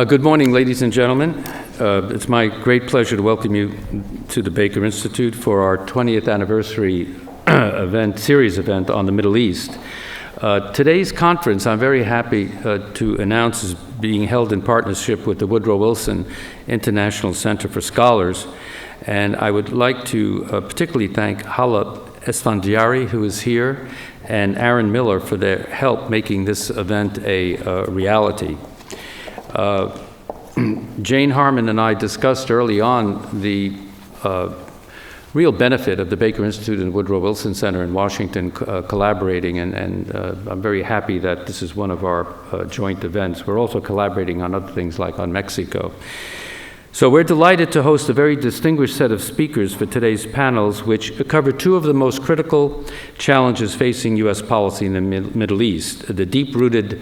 Good morning, ladies and gentlemen. It's my great pleasure to welcome you to the Baker Institute for our 20th anniversary series event on the Middle East. Today's conference, I'm very happy to announce, is being held in partnership with the Woodrow Wilson International Center for Scholars. And I would like to particularly thank Hala Esfandiari, who is here, and Aaron Miller for their help making this event a reality. Jane Harmon and I discussed early on the real benefit of the Baker Institute and Woodrow Wilson Center in Washington collaborating, and I'm very happy that this is one of our joint events. We're also collaborating on other things like on Mexico. So we're delighted to host a very distinguished set of speakers for today's panels, which cover two of the most critical challenges facing U.S. policy in the Middle East: the deep-rooted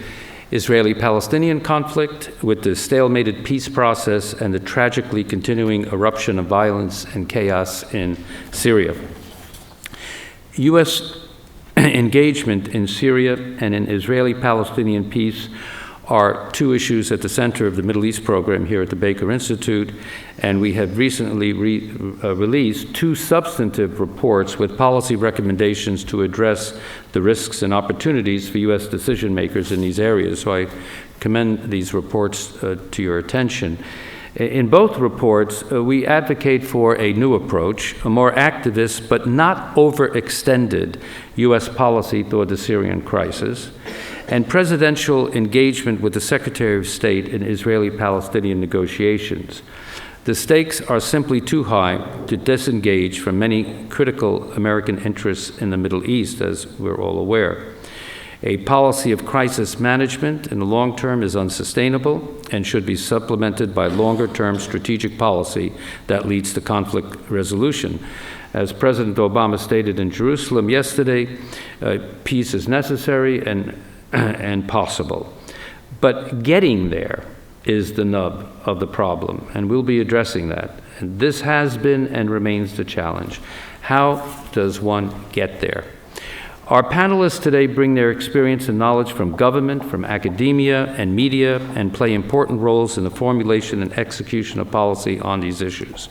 Israeli-Palestinian conflict with the stalemated peace process and the tragically continuing eruption of violence and chaos in Syria. U.S. engagement in Syria and in Israeli-Palestinian peace are two issues at the center of the Middle East program here at the Baker Institute, and we have recently released two substantive reports with policy recommendations to address the risks and opportunities for U.S. decision makers in these areas. So I commend these reports to your attention. In both reports, we advocate for a new approach, a more activist but not overextended U.S. policy toward the Syrian crisis, and presidential engagement with the Secretary of State in Israeli-Palestinian negotiations. The stakes are simply too high to disengage from many critical American interests in the Middle East, as we're all aware. A policy of crisis management in the long term is unsustainable and should be supplemented by longer-term strategic policy that leads to conflict resolution. As President Obama stated in Jerusalem yesterday, peace is necessary and possible. But getting there is the nub of the problem, and we'll be addressing that. And this has been and remains the challenge. How does one get there? Our panelists today bring their experience and knowledge from government, from academia and media, and play important roles in the formulation and execution of policy on these issues.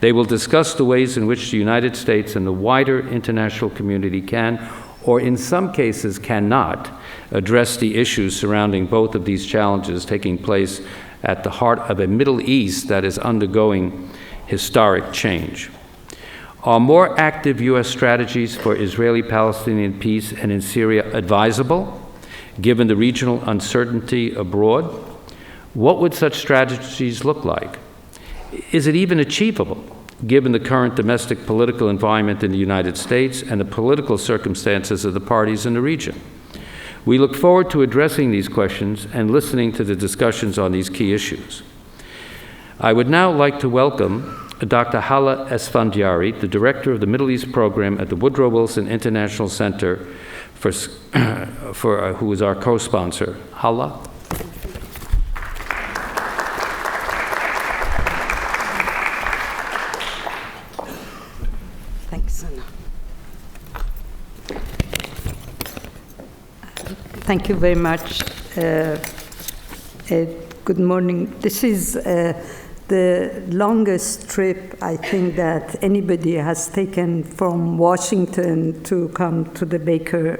They will discuss the ways in which the United States and the wider international community can, or in some cases cannot, address the issues surrounding both of these challenges taking place at the heart of a Middle East that is undergoing historic change. Are more active U.S. strategies for Israeli-Palestinian peace and in Syria advisable, given the regional uncertainty abroad? What would such strategies look like? Is it even achievable, given the current domestic political environment in the United States and the political circumstances of the parties in the region? We look forward to addressing these questions and listening to the discussions on these key issues. I would now like to welcome Dr. Hala Esfandiari, the director of the Middle East program at the Woodrow Wilson International Center, who is our co-sponsor. Hala? Thanks. Thank you very much. Good morning. This is the longest trip I think that anybody has taken from Washington to come to the Baker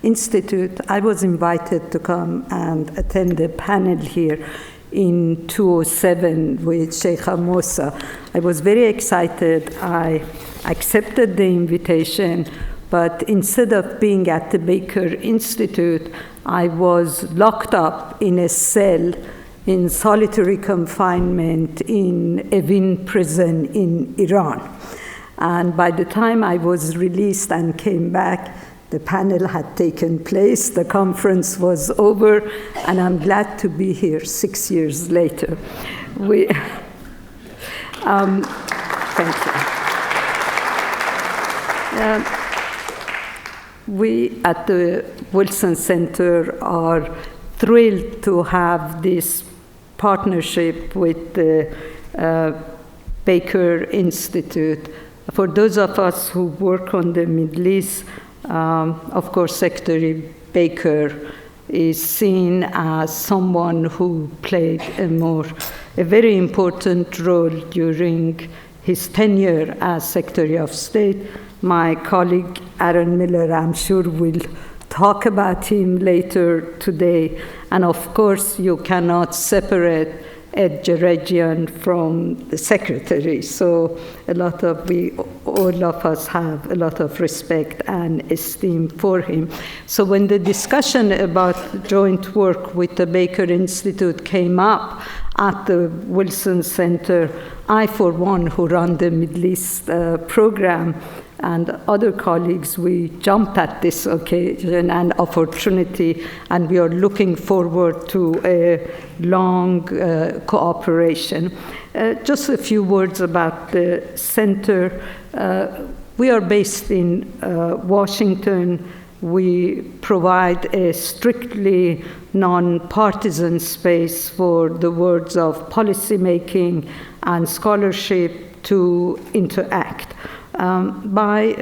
Institute. I was invited to come and attend a panel here in 2007 with Sheikh Amosa. I was very excited. I accepted the invitation, but instead of being at the Baker Institute, I was locked up in a cell in solitary confinement in Evin prison in Iran. And by the time I was released and came back, the panel had taken place, the conference was over, and I'm glad to be here 6 years later. Thank you. We at the Wilson Center are thrilled to have this partnership with the Baker Institute. For those of us who work on the Middle East, of course, Secretary Baker is seen as someone who played a very important role during his tenure as Secretary of State. My colleague Aaron Miller, I'm sure, will talk about him later today. And of course, you cannot separate Ed Jerejian from the secretary. So all of us have a lot of respect and esteem for him. So when the discussion about joint work with the Baker Institute came up at the Wilson Center, I, for one, who run the Middle East program, and other colleagues, we jumped at this occasion and opportunity, and we are looking forward to a long cooperation. Just a few words about the center. We are based in Washington. We provide a strictly non-partisan space for the words of policymaking and scholarship to interact. By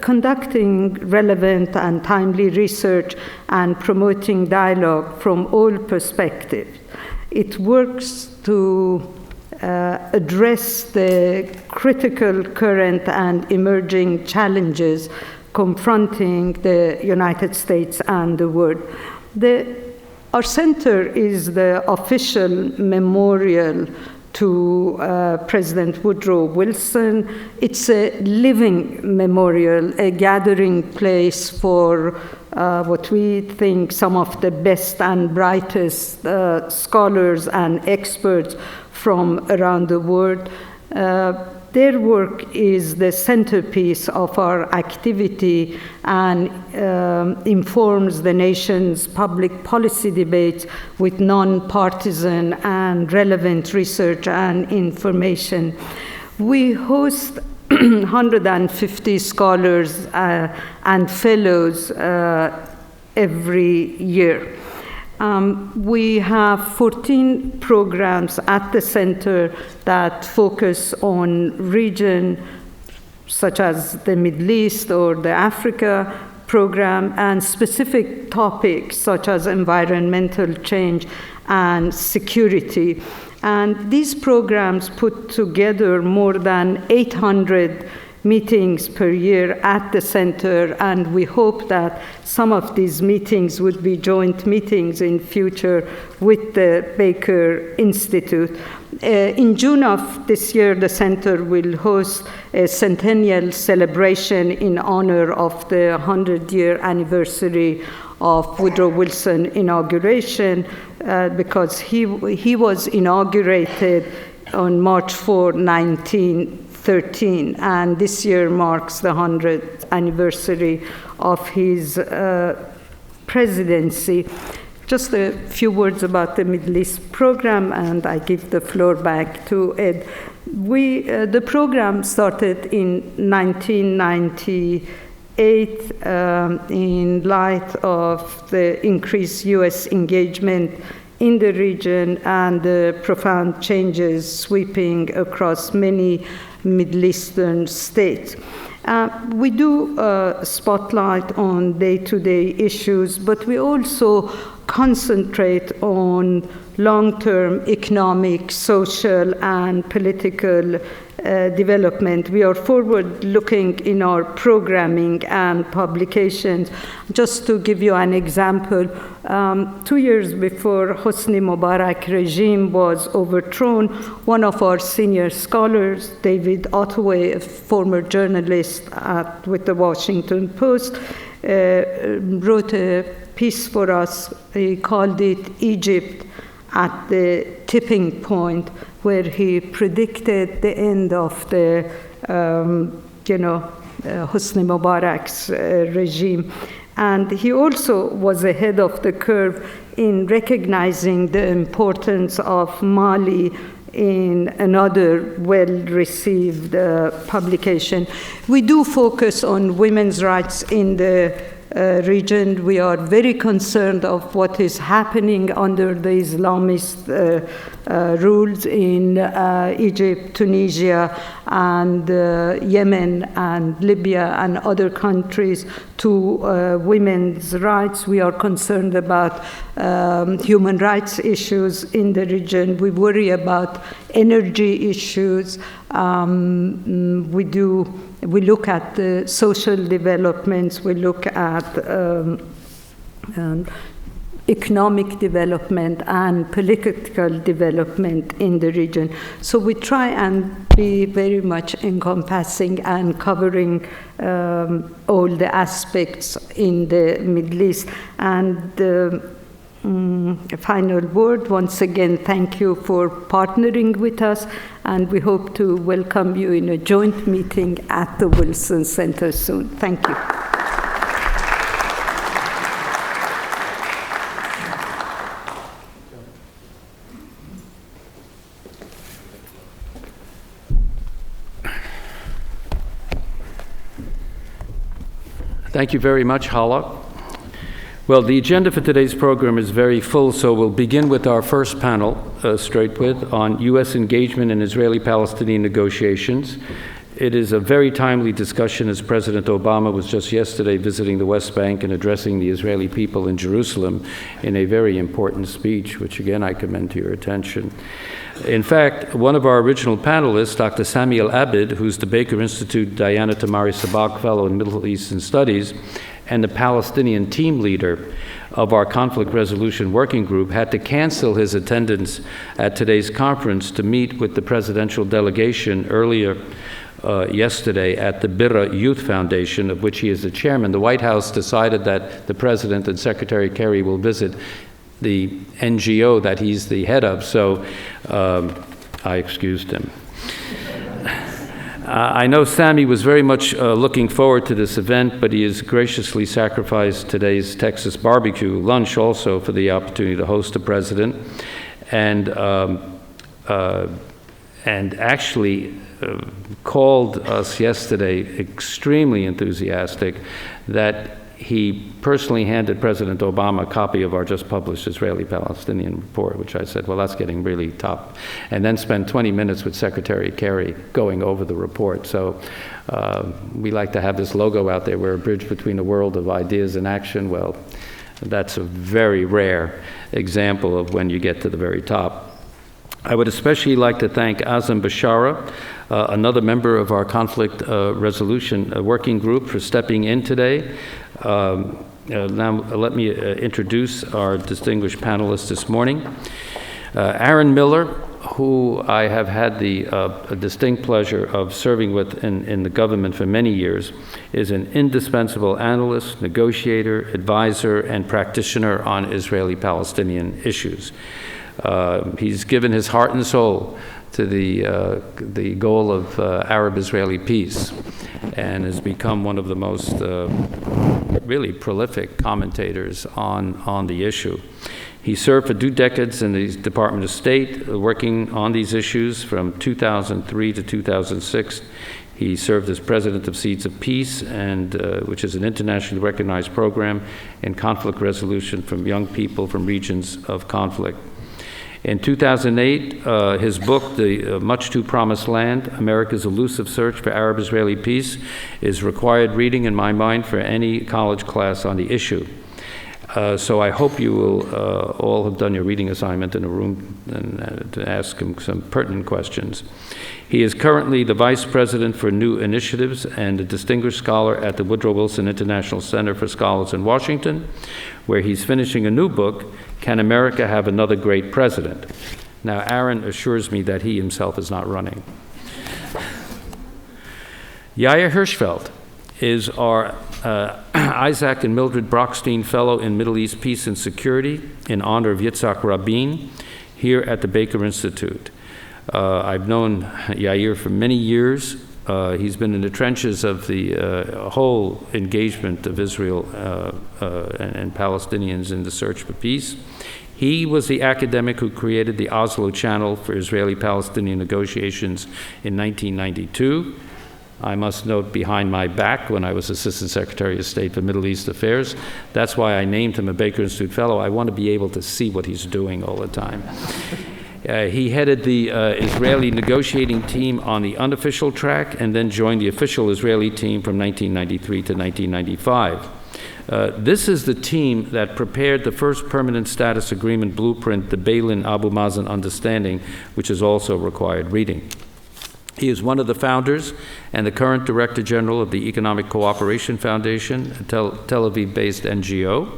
conducting relevant and timely research and promoting dialogue from all perspectives, it works to address the critical current and emerging challenges confronting the United States and the world. Our center is the official memorial to President Woodrow Wilson. It's a living memorial, a gathering place for what we think some of the best and brightest scholars and experts from around the world. Their work is the centerpiece of our activity and informs the nation's public policy debates with non-partisan and relevant research and information. We host 150 scholars and fellows every year. We have 14 programs at the center that focus on region such as the Middle East or the Africa program, and specific topics such as environmental change and security. And these programs put together more than 800 meetings per year at the center, and we hope that some of these meetings would be joint meetings in future with the Baker Institute. In June of this year, the center will host a centennial celebration in honor of the 100-year anniversary of Woodrow Wilson inauguration, because he was inaugurated on March 4, 1913, and this year marks the 100th anniversary of his presidency. Just a few words about the Middle East program, and I give the floor back to Ed. The program started in 1998 in light of the increased U.S. engagement in the region and the profound changes sweeping across many Middle Eastern states. We do spotlight on day-to-day issues, but we also concentrate on long-term economic, social, and political development. We are forward-looking in our programming and publications. Just to give you an example, 2 years before Hosni Mubarak regime was overthrown, one of our senior scholars, David Ottaway, a former journalist with the Washington Post, wrote a piece for us. He called it Egypt at the Tipping Point, where he predicted the end of the, Hosni Mubarak's regime. And he also was ahead of the curve in recognizing the importance of Mali in another well-received publication. We do focus on women's rights in the region. We are very concerned of what is happening under the Islamist rules in Egypt, Tunisia, and Yemen, and Libya, and other countries to women's rights. We are concerned about human rights issues in the region. We worry about energy issues. We look at the social developments. We look at economic development and political development in the region. So we try and be very much encompassing and covering all the aspects in the Middle East. And a final word, once again, thank you for partnering with us, and we hope to welcome you in a joint meeting at the Wilson Center soon. Thank you. Thank you very much, Hala. Well, the agenda for today's program is very full, so we'll begin with our first panel, on U.S. engagement in Israeli-Palestinian negotiations. It is a very timely discussion, as President Obama was just yesterday visiting the West Bank and addressing the Israeli people in Jerusalem in a very important speech, which again I commend to your attention. In fact, one of our original panelists, Dr. Samuel Abid, who's the Baker Institute Diana Tamari Sabak Fellow in Middle Eastern Studies, and the Palestinian team leader of our conflict resolution working group, had to cancel his attendance at today's conference to meet with the presidential delegation earlier yesterday at the Birra Youth Foundation, of which he is the chairman. The White House decided that the president and Secretary Kerry will visit the NGO that he's the head of, so I excused him. I know Sammy was very much looking forward to this event, but he has graciously sacrificed today's Texas barbecue lunch also for the opportunity to host the president, and actually called us yesterday extremely enthusiastic that he personally handed President Obama a copy of our just published Israeli-Palestinian report, which I said, well, that's getting really top, and then spent 20 minutes with Secretary Kerry going over the report. So we like to have this logo out there, we're a bridge between a world of ideas and action. Well, that's a very rare example of when you get to the very top. I would especially like to thank Azam Bashara, another member of our conflict resolution working group, for stepping in today. Now let me introduce our distinguished panelists this morning. Aaron Miller, who I have had the distinct pleasure of serving with in the government for many years, is an indispensable analyst, negotiator, advisor, and practitioner on Israeli-Palestinian issues. He's given his heart and soul to the goal of Arab-Israeli peace, and has become one of the most really prolific commentators on the issue. He served for 2 decades in the Department of State, working on these issues from 2003 to 2006. He served as president of Seeds of Peace, and which is an internationally recognized program in conflict resolution from young people from regions of conflict. In 2008, his book, The Much Too Promised Land, America's Elusive Search for Arab-Israeli Peace, is required reading in my mind for any college class on the issue. So I hope you will all have done your reading assignment in a room and to ask him some pertinent questions. He is currently the Vice President for New Initiatives and a distinguished scholar at the Woodrow Wilson International Center for Scholars in Washington, where he's finishing a new book, Can America Have Another Great President? Now, Aaron assures me that he himself is not running. Yair Hirschfeld is our Isaac and Mildred Brockstein Fellow in Middle East Peace and Security in honor of Yitzhak Rabin here at the Baker Institute. I've known Yair for many years. He's been in the trenches of the whole engagement of Israel and Palestinians in the search for peace. He was the academic who created the Oslo Channel for Israeli-Palestinian negotiations in 1992. I must note, behind my back when I was Assistant Secretary of State for Middle East Affairs. That's why I named him a Baker Institute Fellow. I want to be able to see what he's doing all the time. He headed the Israeli negotiating team on the unofficial track and then joined the official Israeli team from 1993 to 1995. This is the team that prepared the first permanent status agreement blueprint, the Beilin-Abu Mazen Understanding, which is also required reading. He is one of the founders and the current Director General of the Economic Cooperation Foundation, a Tel Aviv-based NGO,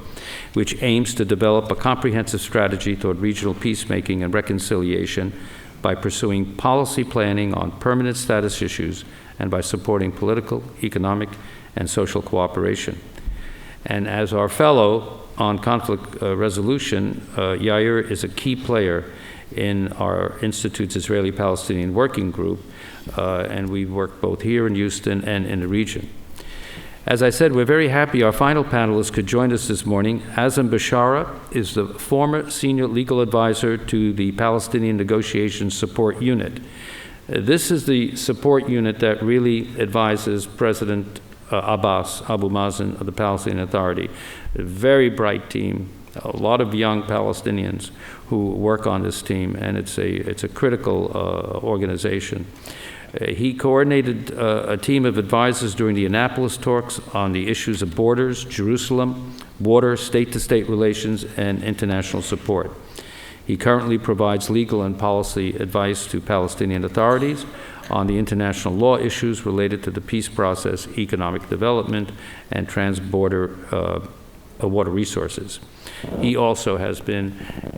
which aims to develop a comprehensive strategy toward regional peacemaking and reconciliation by pursuing policy planning on permanent status issues and by supporting political, economic, and social cooperation. And as our fellow on conflict resolution, Yair is a key player in our Institute's Israeli-Palestinian Working Group, and we work both here in Houston and in the region. As I said, we're very happy our final panelist could join us this morning. Azam Bishara is the former senior legal advisor to the Palestinian Negotiations Support Unit. This is the support unit that really advises President Abbas, Abu Mazen of the Palestinian Authority. A very bright team, a lot of young Palestinians who work on this team, and it's a critical organization. He coordinated a team of advisors during the Annapolis talks on the issues of borders, Jerusalem, water, state-to-state relations, and international support. He currently provides legal and policy advice to Palestinian authorities on the international law issues related to the peace process, economic development, and trans-border water resources. He also has been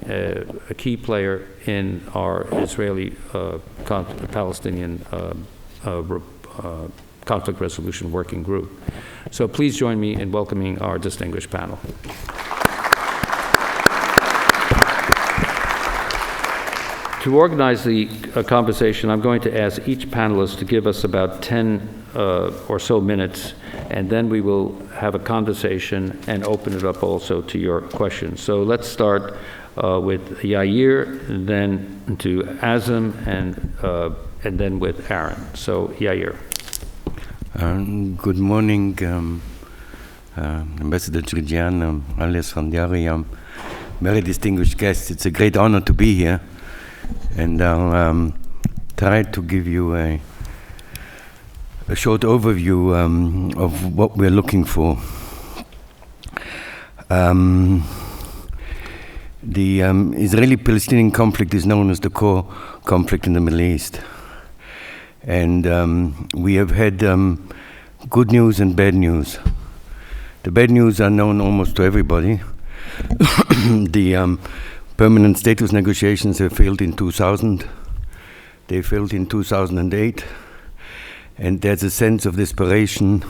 a key player in our Israeli-Palestinian conflict resolution working group. So please join me in welcoming our distinguished panel. To organize the conversation, I'm going to ask each panelist to give us about 10 or so minutes, and then we will have a conversation and open it up also to your questions. So let's start with Yair, then to Azam, and then with Aaron. So Yair. Good morning, Ambassador Chirigian, alias Randiari, very distinguished guests. It's a great honor to be here, and I'll try to give you a short overview of what we're looking for. The Israeli-Palestinian conflict is known as the core conflict in the Middle East. And we have had good news and bad news. The bad news are known almost to everybody. The permanent status negotiations have failed in 2000. They failed in 2008. And there's a sense of desperation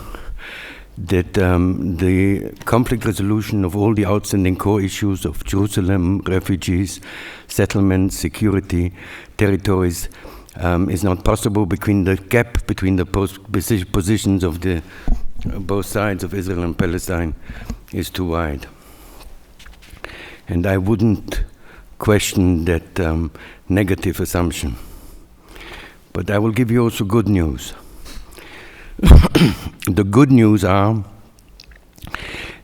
that the conflict resolution of all the outstanding core issues of Jerusalem, refugees, settlements, security, territories is not possible between the gap between the positions of the both sides of Israel and Palestine is too wide. And I wouldn't question that negative assumption. But I will give you also good news. The good news are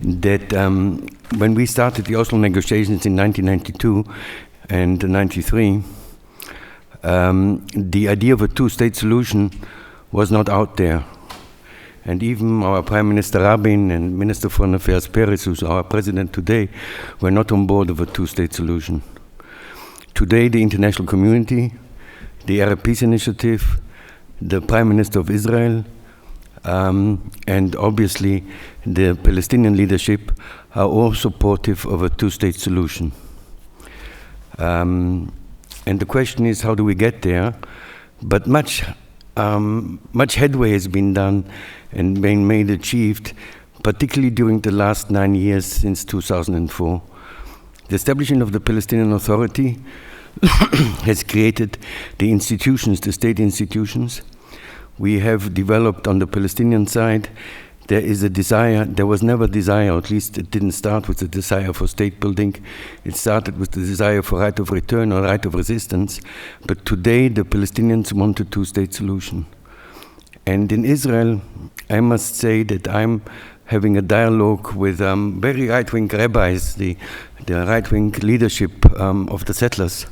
that when we started the Oslo negotiations in 1992 and 93, the idea of a two-state solution was not out there. And even our Prime Minister Rabin and Minister of Foreign Affairs Peres, who's our president today, were not on board of a two-state solution. Today, the international community, the Arab Peace Initiative, the Prime Minister of Israel, and obviously the Palestinian leadership are all supportive of a two-state solution. And the question is, how do we get there? But much headway has been done and been achieved, particularly during the last 9 years since 2004. The establishment of the Palestinian Authority has created the institutions, the state institutions. We have developed on the Palestinian side, there is a desire, there was never desire, or at least it didn't start with the desire for state building. It started with the desire for right of return or right of resistance. But today, the Palestinians want a two-state solution. And in Israel, I must say that I'm having a dialogue with very right-wing rabbis, the right-wing leadership of the settlers.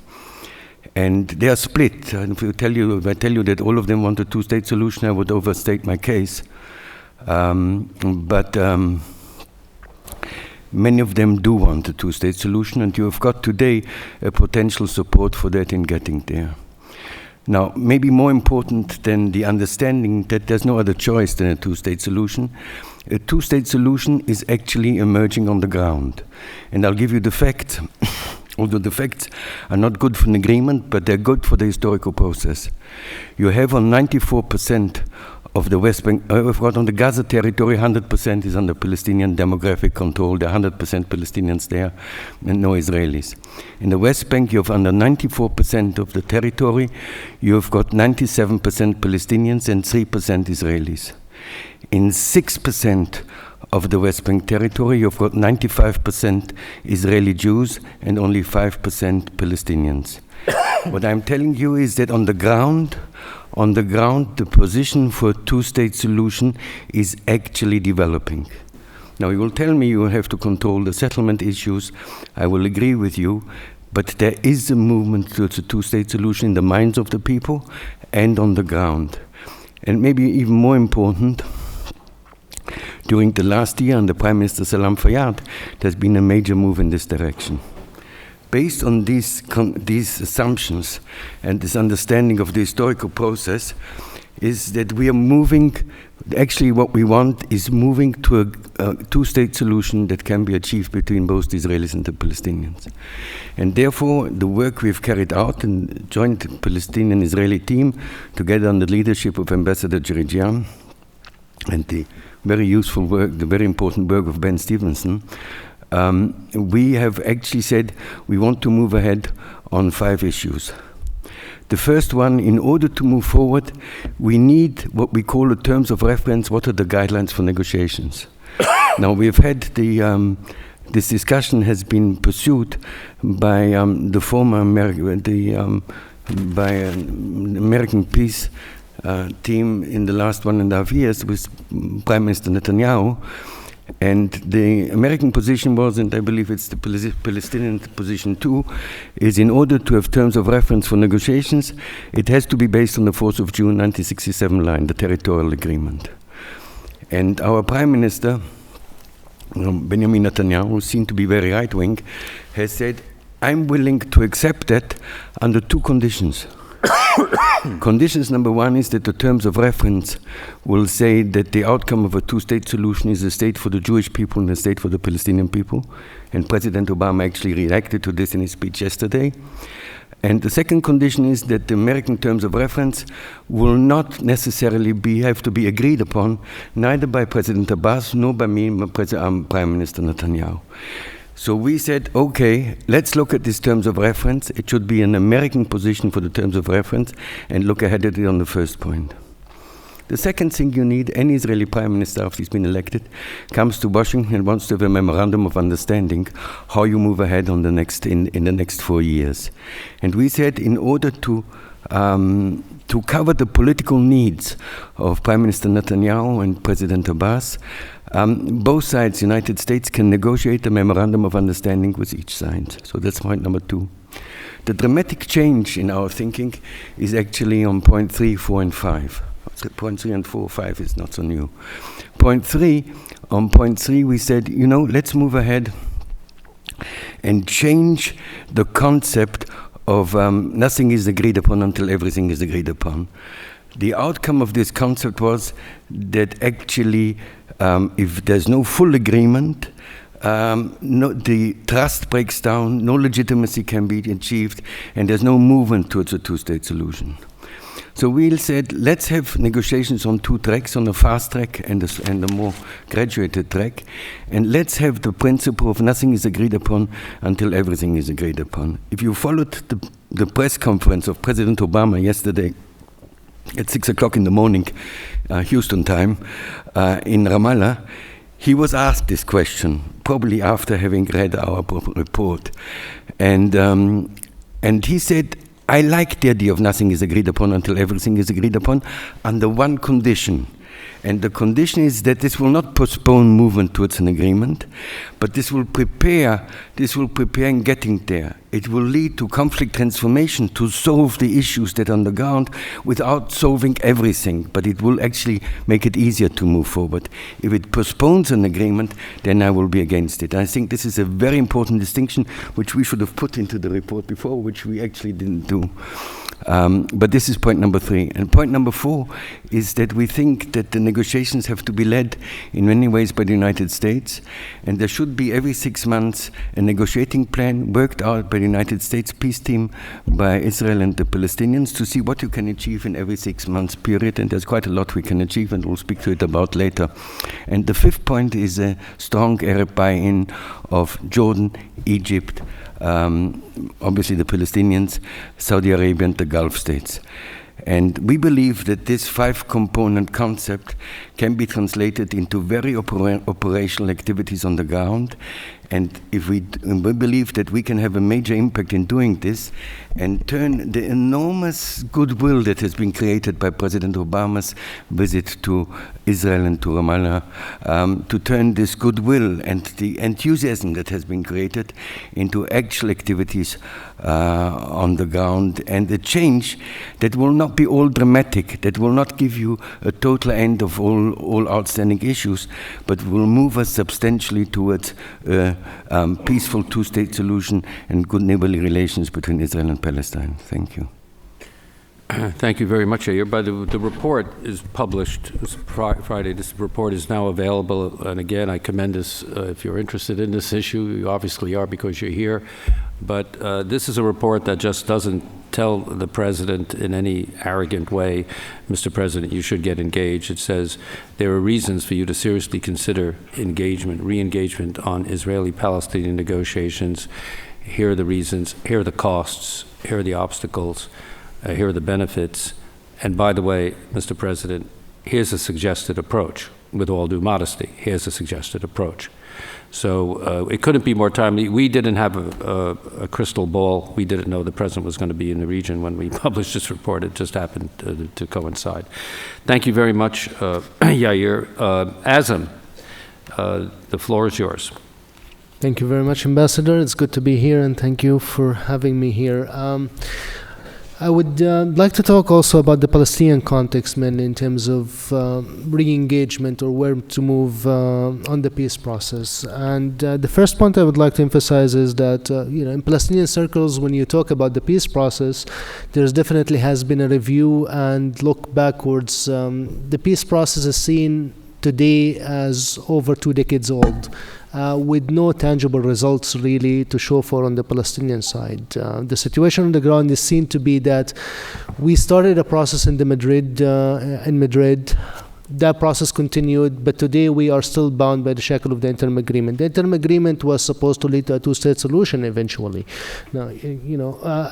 And they are split. And if I tell you that all of them want a two-state solution, I would overstate my case. But many of them do want a two-state solution, and you have got today a potential support for that in getting there. Now, maybe more important than the understanding that there's no other choice than a two-state solution, a two-state solution is actually emerging on the ground. And I'll give you the fact, although the facts are not good for an agreement, but they're good for the historical process. You have on 94% of the West Bank, on the Gaza territory, 100% is under Palestinian demographic control. There are 100% Palestinians there and no Israelis. In the West Bank, you have under 94% of the territory, you have got 97% Palestinians and 3% Israelis. In 6% of the West Bank territory, you've got 95% Israeli Jews and only 5% Palestinians. What I'm telling you is that on the ground, the position for a two-state solution is actually developing. Now, you will tell me you will have to control the settlement issues. I will agree with you, but there is a movement towards a two-state solution in the minds of the people and on the ground. And maybe even more important, during the last year under Prime Minister Salam Fayyad, there's been a major move in this direction. Based on these assumptions and this understanding of the historical process is that we are moving, actually what we want is moving to a two-state solution that can be achieved between both the Israelis and the Palestinians. And therefore, the work we've carried out in the joint Palestinian-Israeli team, together under the leadership of Ambassador Jerijian, and the very useful work, the very important work of Ben Stevenson, we have actually said we want to move ahead on 5 issues. The first one, in order to move forward, we need what we call the terms of reference. What are the guidelines for negotiations? Now, we've had this discussion has been pursued by the former American peace team in the last 1.5 years with Prime Minister Netanyahu. And the American position was, and I believe it's the Palestinian position too, is in order to have terms of reference for negotiations, it has to be based on the 4th of June 1967 line, the territorial agreement. And our Prime Minister, Benjamin Netanyahu, who seemed to be very right-wing, has said, I'm willing to accept that under 2 conditions. Conditions number 1 is that the terms of reference will say that the outcome of a two-state solution is a state for the Jewish people and a state for the Palestinian people. And President Obama actually reacted to this in his speech yesterday. And the second condition is that the American terms of reference will not necessarily have to be agreed upon, neither by President Abbas nor by me, Prime Minister Netanyahu. So we said, okay, let's look at these terms of reference. It should be an American position for the terms of reference and look ahead at it on the first point. The second thing you need, any Israeli prime minister after he's been elected comes to Washington and wants to have a memorandum of understanding how you move ahead on the next in the next 4 years. And we said in order to cover the political needs of Prime Minister Netanyahu and President Abbas, both sides, United States, can negotiate a memorandum of understanding with each side. So that's point number 2. The dramatic change in our thinking is actually on point 3, 4, and 5. Point 3 and 4, 5 is not so new. On point 3, we said, let's move ahead and change the concept of nothing is agreed upon until everything is agreed upon. The outcome of this concept was that actually, if there's no full agreement, the trust breaks down, no legitimacy can be achieved, and there's no movement towards a two-state solution. So we said, let's have negotiations on 2 tracks, on a fast track and a more graduated track, and let's have the principle of nothing is agreed upon until everything is agreed upon. If you followed the press conference of President Obama yesterday at 6 o'clock in the morning, Houston time, in Ramallah, he was asked this question, probably after having read our report. And he said, I like the idea of nothing is agreed upon until everything is agreed upon, under one condition. And the condition is that this will not postpone movement towards an agreement, but this will prepare in getting there. It will lead to conflict transformation to solve the issues that are on the ground without solving everything, but it will actually make it easier to move forward. If it postpones an agreement, then I will be against it. I think this is a very important distinction which we should have put into the report before, which we actually didn't do. But this is point number 3. And point number 4 is that we think that the negotiations have to be led in many ways by the United States, and there should be every 6 months a negotiating plan worked out by the United States peace team, by Israel and the Palestinians, to see what you can achieve in every 6 months period, and there's quite a lot we can achieve, and we'll speak to it about later. And the 5th point is a strong Arab buy-in of Jordan, Egypt, obviously the Palestinians, Saudi Arabia and the Gulf states. And we believe that this 5-component concept can be translated into very operational activities on the ground. And if we believe that we can have a major impact in doing this and turn the enormous goodwill that has been created by President Obama's visit to Israel and to Ramallah, to turn this goodwill and the enthusiasm that has been created into actual activities on the ground, and a change that will not be all dramatic, that will not give you a total end of all outstanding issues, but will move us substantially towards peaceful two-state solution and good neighborly relations between Israel and Palestine. Thank you. Thank you very much, Yair. But the report is published Friday. This report is now available. And again, I commend this. If you're interested in this issue, you obviously are because you're here. But this is a report that just doesn't tell the president in any arrogant way, Mr. President, you should get engaged. It says there are reasons for you to seriously consider engagement, re-engagement on Israeli-Palestinian negotiations. Here are the reasons, here are the costs, here are the obstacles, here are the benefits. And by the way, Mr. President, here's a suggested approach. With all due modesty, here's a suggested approach. So it couldn't be more timely. We didn't have a crystal ball. We didn't know the president was going to be in the region when we published this report. It just happened to coincide. Thank you very much, Yair. Azam, the floor is yours. Thank you very much, Ambassador. It's good to be here, and thank you for having me here. I would like to talk also about the Palestinian context, mainly in terms of re-engagement or where to move on the peace process. And the first point I would like to emphasize is that in Palestinian circles, when you talk about the peace process, there's definitely has been a review and look backwards. The peace process is seen today as over 2 decades old. With no tangible results really to show for on the Palestinian side. The situation on the ground is seen to be that we started a process in Madrid. That process continued, but today we are still bound by the shackle of the interim agreement. The interim agreement was supposed to lead to a 2-state solution eventually. Now,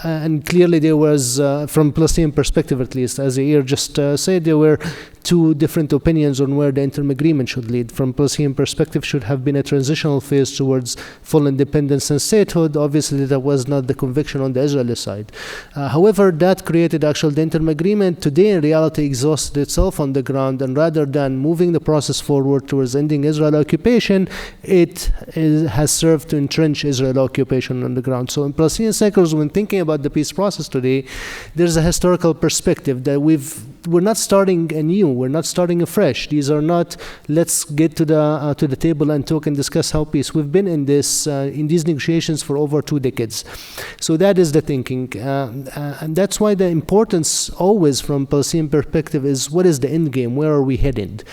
and clearly there was, from Palestinian perspective at least, as Yair just said, there were 2 different opinions on where the interim agreement should lead. From Palestinian perspective, should have been a transitional phase towards full independence and statehood. Obviously, that was not the conviction on the Israeli side. However, that created actually the interim agreement. Today, in reality, exhausted itself on the ground, and rather than moving the process forward towards ending Israeli occupation, it has served to entrench Israeli occupation on the ground. So in Palestinian circles, when thinking about the peace process today, there's a historical perspective that we're not starting anew, we're not starting afresh. These are not, let's get to the table and talk and discuss how peace. We've been in these negotiations for over 2 decades. So that is the thinking. And that's why the importance always from Palestinian perspective is what is the end game, where are we headed?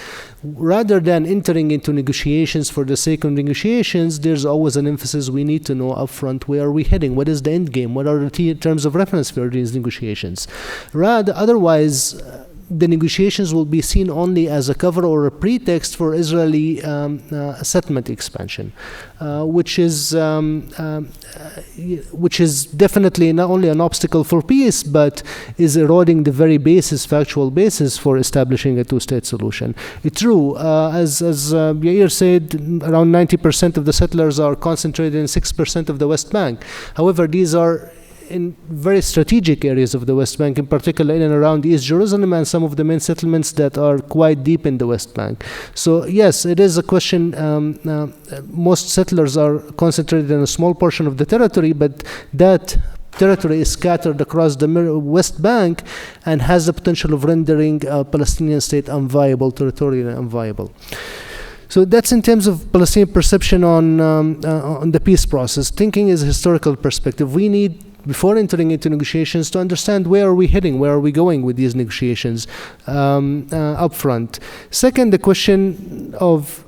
Rather than entering into negotiations for the sake of negotiations, there's always an emphasis we need to know upfront, where are we heading? What is the end game? What are the terms of reference for these negotiations? Otherwise, the negotiations will be seen only as a cover or a pretext for Israeli settlement expansion, which is definitely not only an obstacle for peace, but is eroding the very factual basis for establishing a 2-state solution. It's true, as Yair said, around 90% of the settlers are concentrated in 6% of the West Bank. However, these are in very strategic areas of the West Bank, in particular in and around East Jerusalem and some of the main settlements that are quite deep in the West Bank. So yes, it is a question. Most settlers are concentrated in a small portion of the territory, but that territory is scattered across the West Bank and has the potential of rendering a Palestinian state unviable, territorially unviable. So that's in terms of Palestinian perception on the peace process. Thinking is a historical perspective. We need, before entering into negotiations, to understand where are we heading, where are we going with these negotiations up front. Second, the question of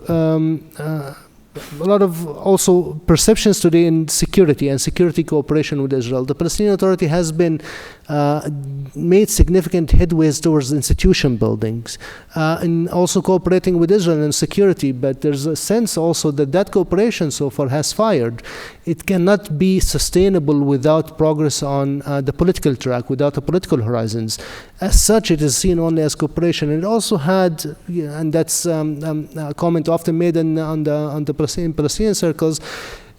a lot of also perceptions today in security and security cooperation with Israel. The Palestinian Authority has been made significant headways towards institution buildings and also cooperating with Israel in security, but there's a sense also that that cooperation so far has fired. It cannot be sustainable without progress on the political track, without the political horizons. As such, it is seen only as cooperation. It also had, and that's a comment often made on the Palestinian circles,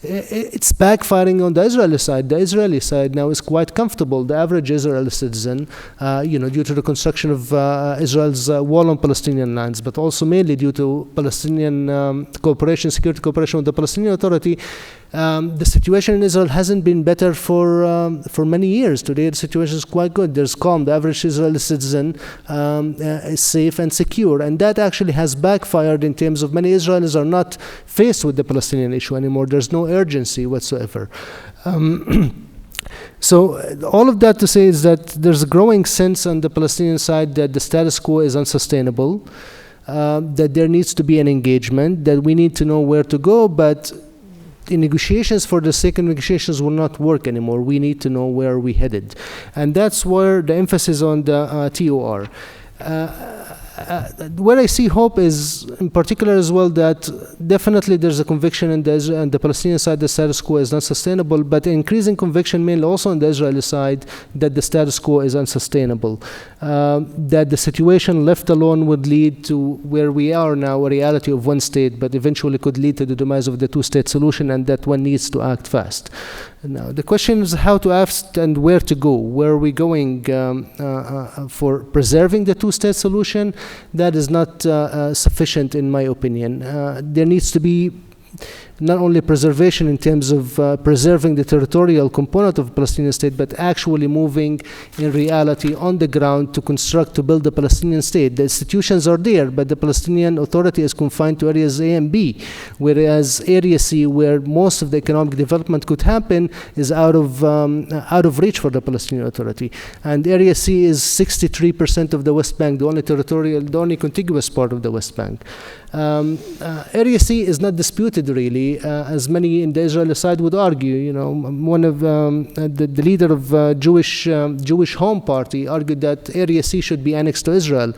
it's backfiring on the Israeli side. The Israeli side now is quite comfortable. The average Israeli citizen, due to the construction of Israel's wall on Palestinian lands, but also mainly due to Palestinian cooperation, security cooperation with the Palestinian Authority, the situation in Israel hasn't been better for many years. Today, the situation is quite good. There's calm. The average Israeli citizen is safe and secure. And that actually has backfired in terms of many Israelis are not faced with the Palestinian issue anymore. There's no urgency whatsoever. So all of that to say is that there's a growing sense on the Palestinian side that the status quo is unsustainable, that there needs to be an engagement, that we need to know where to go, but the negotiations for the sake of negotiations will not work anymore. We need to know where we're headed. And that's where the emphasis on the TOR. Where I see hope is, in particular as well, that definitely there's a conviction in the Palestinian side the status quo is not sustainable, but increasing conviction mainly also on the Israeli side that the status quo is unsustainable. That the situation left alone would lead to where we are now, a reality of one state, but eventually could lead to the demise of the two-state solution, and that one needs to act fast. Now, the question is how to act and where to go. Where are we going for preserving the two-state solution? That is not sufficient, in my opinion. There needs to be not only preservation in terms of preserving the territorial component of the Palestinian state, but actually moving in reality on the ground to build a Palestinian state. The institutions are there, but the Palestinian Authority is confined to areas A and B, whereas Area C, where most of the economic development could happen, is out of reach for the Palestinian Authority. And Area C is 63% of the West Bank, the only contiguous part of the West Bank. Area C is not disputed really, as many in the Israeli side would argue. One of the leader of Jewish Home Party argued that Area C should be annexed to Israel.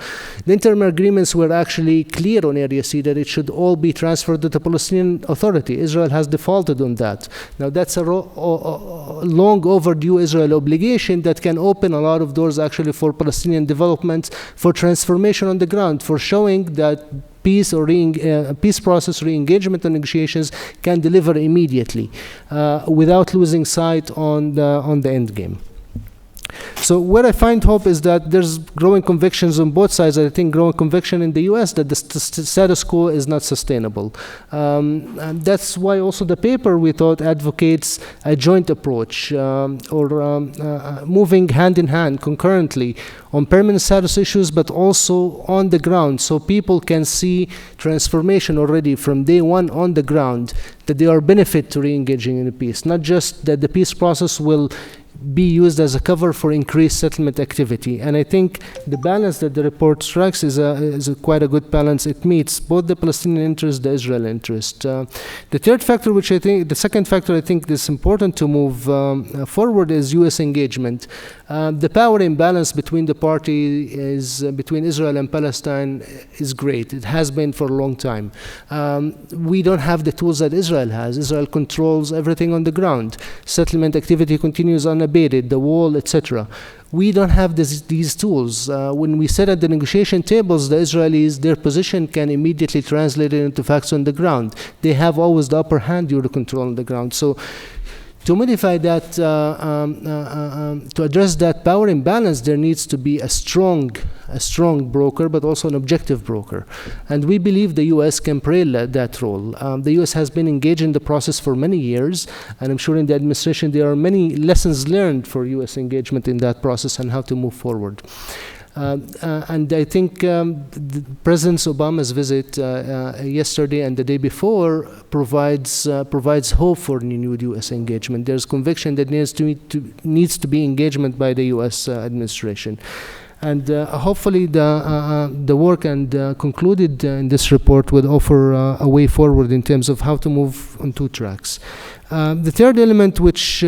The interim agreements were actually clear on Area C that it should all be transferred to the Palestinian Authority. Israel has defaulted on that. Now that's a long overdue Israeli obligation that can open a lot of doors actually for Palestinian development, for transformation on the ground, for showing that peace process, re-engagement and negotiations can deliver immediately without losing sight on the end game. So where I find hope is that there's growing convictions on both sides. I think growing conviction in the U.S. that the status quo is not sustainable. And that's why also the paper, we thought, advocates a joint approach or moving hand in hand concurrently on permanent status issues, but also on the ground, so people can see transformation already from day one on the ground, that they are benefit to re-engaging in the peace, not just that the peace process will be used as a cover for increased settlement activity. And I think the balance that the report strikes is quite a good balance. It meets both the Palestinian interest, the Israeli interest. The second factor I think is important to move forward is U.S. engagement. The power imbalance between the parties, between Israel and Palestine, is great. It has been for a long time. We don't have the tools that Israel has. Israel controls everything on the ground. Settlement activity continues unabated, the wall, etc. We don't have these tools. When we sit at the negotiation tables, the Israelis, their position can immediately translate it into facts on the ground. They have always the upper hand due to control on the ground. So To modify that, to address that power imbalance, there needs to be a strong broker, but also an objective broker. And we believe the U.S. can play that role. The U.S. has been engaged in the process for many years, and I'm sure in the administration there are many lessons learned for U.S. engagement in that process and how to move forward. And I think President Obama's visit yesterday and the day before provides hope for renewed U.S. engagement. There's conviction that needs to be engagement by the U.S. administration. And hopefully the work and concluded in this report would offer a way forward in terms of how to move on two tracks. The third element which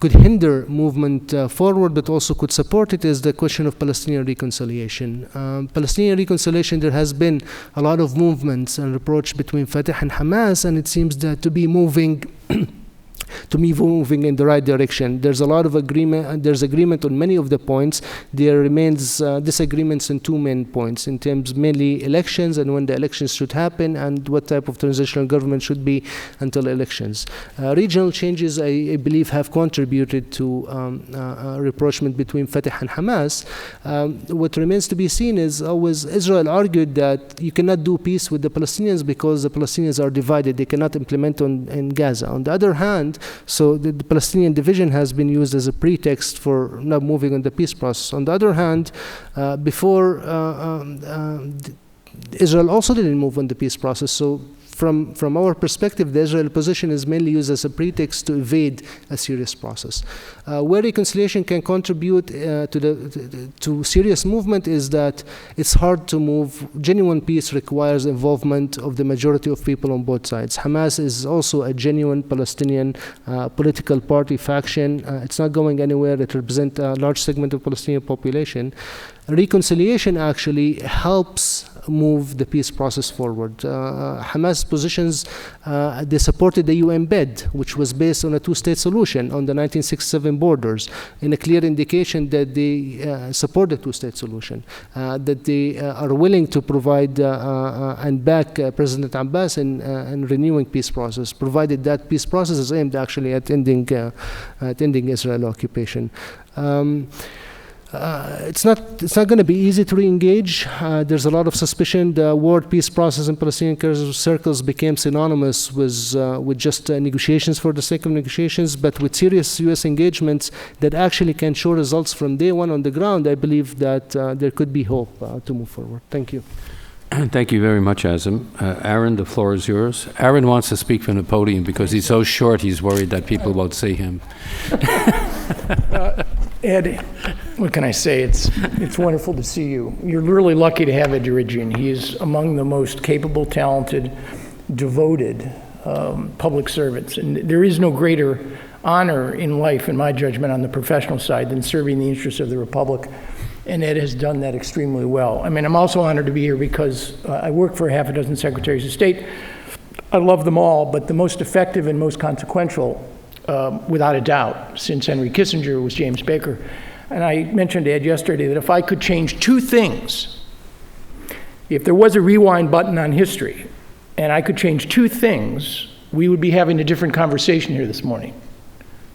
could hinder movement forward, but also could support it, is the question of Palestinian reconciliation. Palestinian reconciliation, there has been a lot of movements and approach between Fatah and Hamas, and it seems that to be moving in the right direction. There's a lot of agreement. There's agreement on many of the points. There remains disagreements in two main points, in terms mainly elections and when the elections should happen and what type of transitional government should be until elections. Regional changes, I believe, have contributed to rapprochement between Fatah and Hamas. What remains to be seen is always Israel argued that you cannot do peace with the Palestinians because the Palestinians are divided. They cannot implement in Gaza. On the other hand, so the Palestinian division has been used as a pretext for not moving on the peace process. On the other hand, before Israel also didn't move on the peace process. So from our perspective, the Israeli position is mainly used as a pretext to evade a serious process. Where reconciliation can contribute to serious movement is that it's hard to move. Genuine peace requires involvement of the majority of people on both sides. Hamas is also a genuine Palestinian political party faction. It's not going anywhere. It represents a large segment of Palestinian population. Reconciliation actually helps move the peace process forward. Hamas positions, they supported the UN bid, which was based on a two-state solution on the 1967 borders, in a clear indication that they support the two-state solution, that they are willing to provide and back President Abbas in renewing peace process, provided that peace process is aimed actually at ending Israel occupation. It's not going to be easy to re-engage. There's a lot of suspicion. The word peace process in Palestinian circles became synonymous with just negotiations for the sake of negotiations, but with serious U.S. engagements that actually can show results from day one on the ground, I believe that there could be hope to move forward. Thank you. Thank you very much, Azim. Aaron, the floor is yours. Aaron wants to speak from the podium because he's so short, he's worried that people won't see him. Ed, what can I say? It's wonderful to see you. You're really lucky to have Ed Dirigian. He is among the most capable, talented, devoted public servants. And there is no greater honor in life, in my judgment, on the professional side than serving the interests of the Republic. And Ed has done that extremely well. I mean, I'm also honored to be here because I work for half a dozen secretaries of state. I love them all, but the most effective and most consequential, without a doubt, since Henry Kissinger, was James Baker. And I mentioned to Ed yesterday that if I could change two things, if there was a rewind button on history, and I could change two things, we would be having a different conversation here this morning.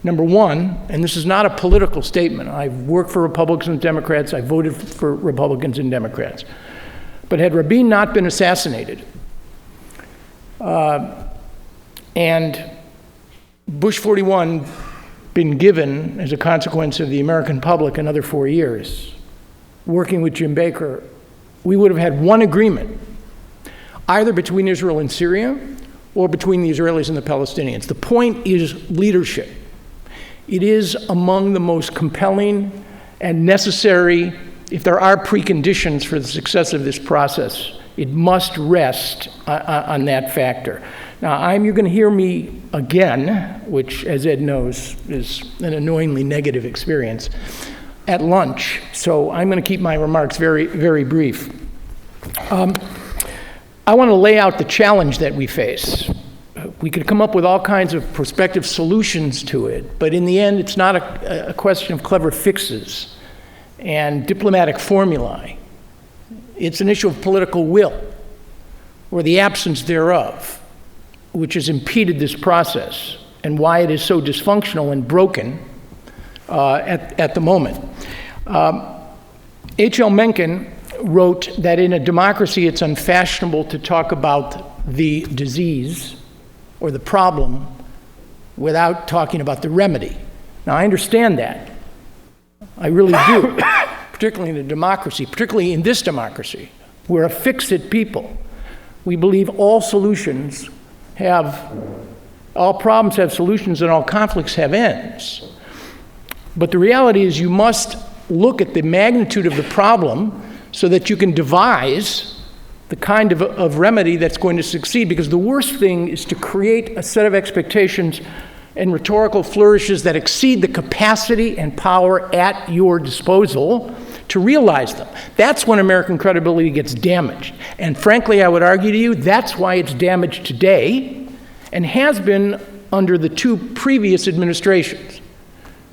Number one, and this is not a political statement, I've worked for Republicans and Democrats, I voted for Republicans and Democrats. But had Rabin not been assassinated, and Bush 41 been given, as a consequence of the American public, another 4 years, working with Jim Baker, we would have had one agreement, either between Israel and Syria or between the Israelis and the Palestinians. The point is leadership. It is among the most compelling and necessary, if there are preconditions for the success of this process, it must rest on that factor. Now, you're going to hear me again, which, as Ed knows, is an annoyingly negative experience, at lunch, so I'm going to keep my remarks very, very brief. I want to lay out the challenge that we face. We could come up with all kinds of prospective solutions to it, but in the end, it's not a question of clever fixes and diplomatic formulae. It's an issue of political will, or the absence thereof. which has impeded this process and why it is so dysfunctional and broken at the moment. H.L. Mencken wrote that in a democracy it's unfashionable to talk about the disease or the problem without talking about the remedy. Now, I understand that. I really do, particularly in a democracy, particularly in this democracy. We're a fix-it people. We believe all problems have solutions and all conflicts have ends. But the reality is you must look at the magnitude of the problem so that you can devise the kind of remedy that's going to succeed, because the worst thing is to create a set of expectations and rhetorical flourishes that exceed the capacity and power at your disposal to realize them. That's when American credibility gets damaged. And frankly, I would argue to you, that's why it's damaged today and has been under the two previous administrations.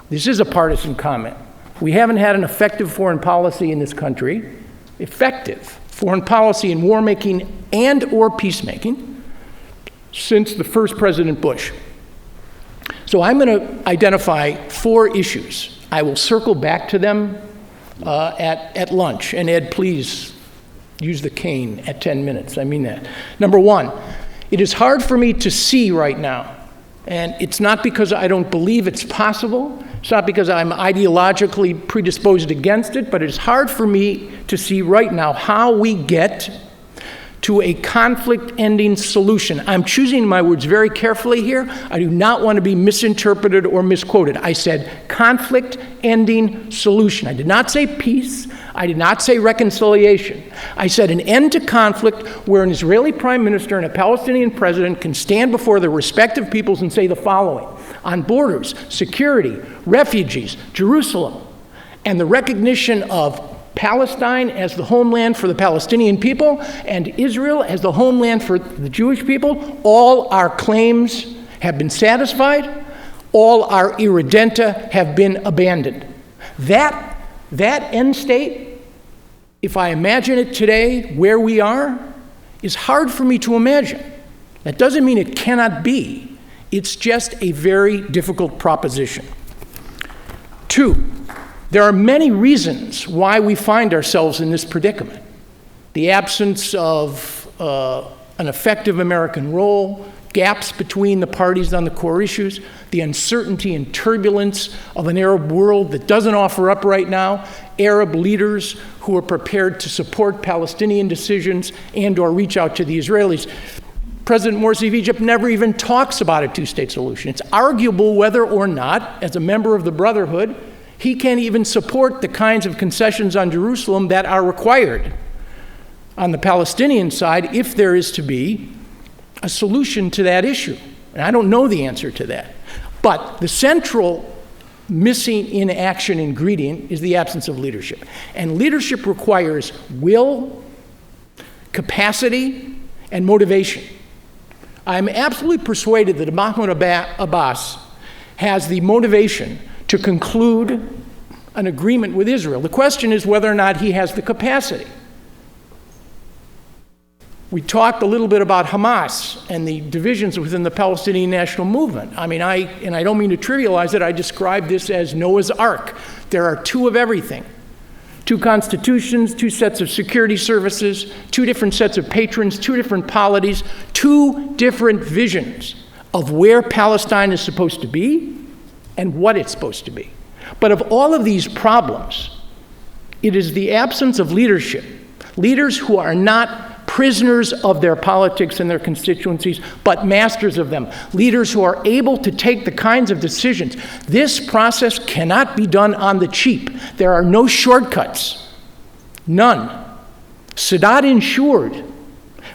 This is a partisan comment. We haven't had an effective foreign policy in this country, effective foreign policy in war-making and or peacemaking, since the first President Bush. So I'm going to identify 4 issues. I will circle back to them at lunch. And Ed, please use the cane at 10 minutes. I mean that. Number 1, it is hard for me to see right now, and it's not because I don't believe it's possible, it's not because I'm ideologically predisposed against it, but it's hard for me to see right now how we get to a conflict-ending solution. I'm choosing my words very carefully here. I do not want to be misinterpreted or misquoted. I said conflict-ending solution. I did not say peace. I did not say reconciliation. I said an end to conflict where an Israeli prime minister and a Palestinian president can stand before their respective peoples and say the following: on borders, security, refugees, Jerusalem, and the recognition of Palestine as the homeland for the Palestinian people and Israel as the homeland for the Jewish people, all our claims have been satisfied, all our irredenta have been abandoned. That end state, if I imagine it today where we are, is hard for me to imagine. That doesn't mean it cannot be. It's just a very difficult proposition. 2, there are many reasons why we find ourselves in this predicament. The absence of an effective American role, gaps between the parties on the core issues, the uncertainty and turbulence of an Arab world that doesn't offer up right now Arab leaders who are prepared to support Palestinian decisions and or reach out to the Israelis. President Morsi of Egypt never even talks about a two-state solution. It's arguable whether or not, as a member of the Brotherhood, he can even support the kinds of concessions on Jerusalem that are required on the Palestinian side if there is to be a solution to that issue. And I don't know the answer to that. But the central missing in action ingredient is the absence of leadership. And leadership requires will, capacity, and motivation. I'm absolutely persuaded that Mahmoud Abbas has the motivation to conclude an agreement with Israel. The question is whether or not he has the capacity. We talked a little bit about Hamas and the divisions within the Palestinian national movement. I mean, I don't mean to trivialize it, I describe this as Noah's Ark. There are 2 of everything. 2 constitutions, 2 sets of security services, 2 different sets of patrons, 2 different polities, 2 different visions of where Palestine is supposed to be and what it's supposed to be. But of all of these problems, it is the absence of leadership, leaders who are not prisoners of their politics and their constituencies, but masters of them, leaders who are able to take the kinds of decisions. This process cannot be done on the cheap. There are no shortcuts, none. Sadat ensured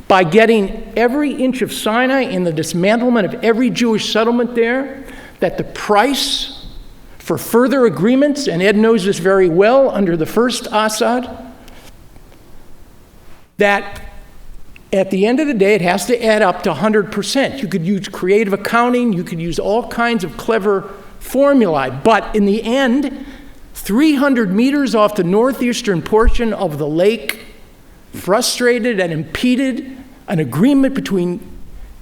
by getting every inch of Sinai and the dismantlement of every Jewish settlement there that the price for further agreements, and Ed knows this very well under the first Assad, that at the end of the day, it has to add up to 100%. You could use creative accounting, you could use all kinds of clever formulae, but in the end, 300 meters off the northeastern portion of the lake frustrated and impeded an agreement between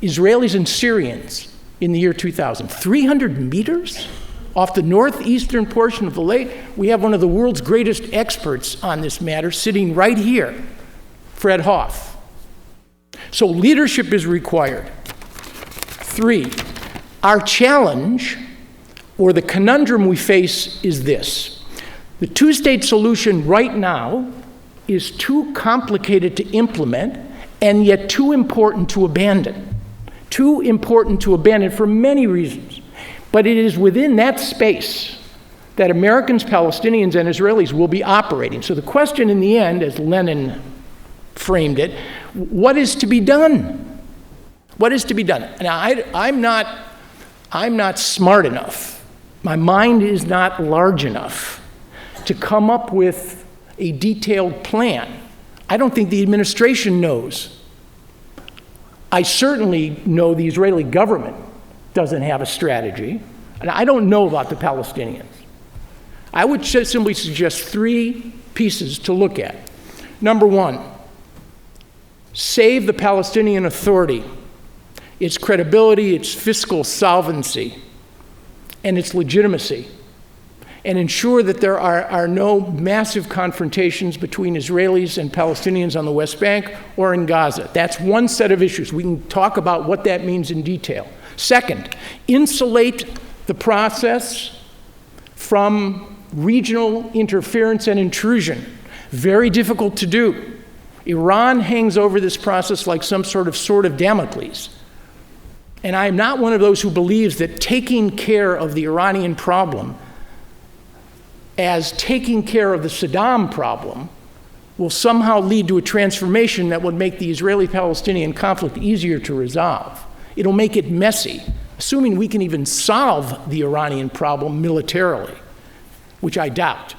Israelis and Syrians in the year 2000. 300 meters off the northeastern portion of the lake. We have one of the world's greatest experts on this matter sitting right here, Fred Hoff. So leadership is required. 3, our challenge, or the conundrum we face, is this. The two-state solution right now is too complicated to implement and yet too important to abandon. Too important to abandon for many reasons. But it is within that space that Americans, Palestinians, and Israelis will be operating. So the question in the end, as Lenin framed it, what is to be done? What is to be done? Now, I'm not smart enough. My mind is not large enough to come up with a detailed plan. I don't think the administration knows. I certainly know the Israeli government doesn't have a strategy, and I don't know about the Palestinians. I would simply suggest 3 pieces to look at. Number 1, save the Palestinian Authority, its credibility, its fiscal solvency, and its legitimacy, and ensure that there are no massive confrontations between Israelis and Palestinians on the West Bank or in Gaza. That's one set of issues. We can talk about what that means in detail. Second, insulate the process from regional interference and intrusion. Very difficult to do. Iran hangs over this process like some sort of sword of Damocles. And I am not one of those who believes that taking care of the Iranian problem as taking care of the Saddam problem will somehow lead to a transformation that would make the Israeli-Palestinian conflict easier to resolve. It'll make it messy, assuming we can even solve the Iranian problem militarily, which I doubt.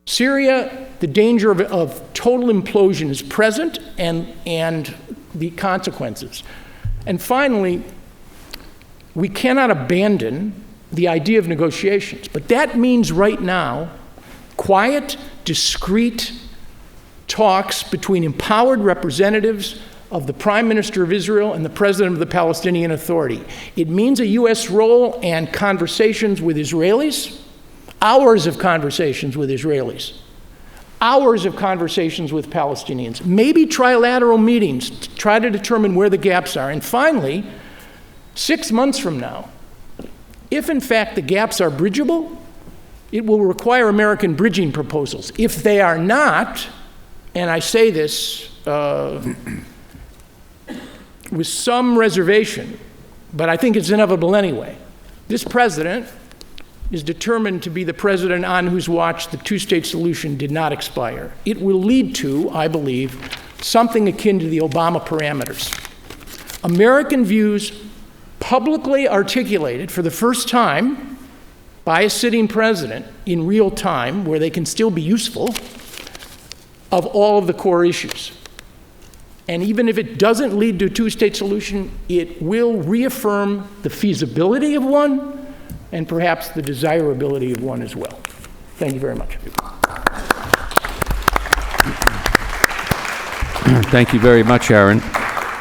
Syria, the danger of total implosion is present, and the consequences. And finally, we cannot abandon the idea of negotiations. But that means right now, quiet, discreet talks between empowered representatives of the Prime Minister of Israel and the President of the Palestinian Authority. It means a U.S. role and conversations with Israelis, hours of conversations with Israelis, hours of conversations with Palestinians, maybe trilateral meetings to try to determine where the gaps are. And finally, 6 months from now, if in fact the gaps are bridgeable, it will require American bridging proposals. If they are not, and I say this with some reservation, but I think it's inevitable anyway, this president is determined to be the president on whose watch the two-state solution did not expire. It will lead to, I believe, something akin to the Obama parameters. American views publicly articulated for the first time by a sitting president in real time, where they can still be useful, of all of the core issues. And even if it doesn't lead to a two-state solution, it will reaffirm the feasibility of one and perhaps the desirability of one as well. Thank you very much. Thank you very much, Aaron.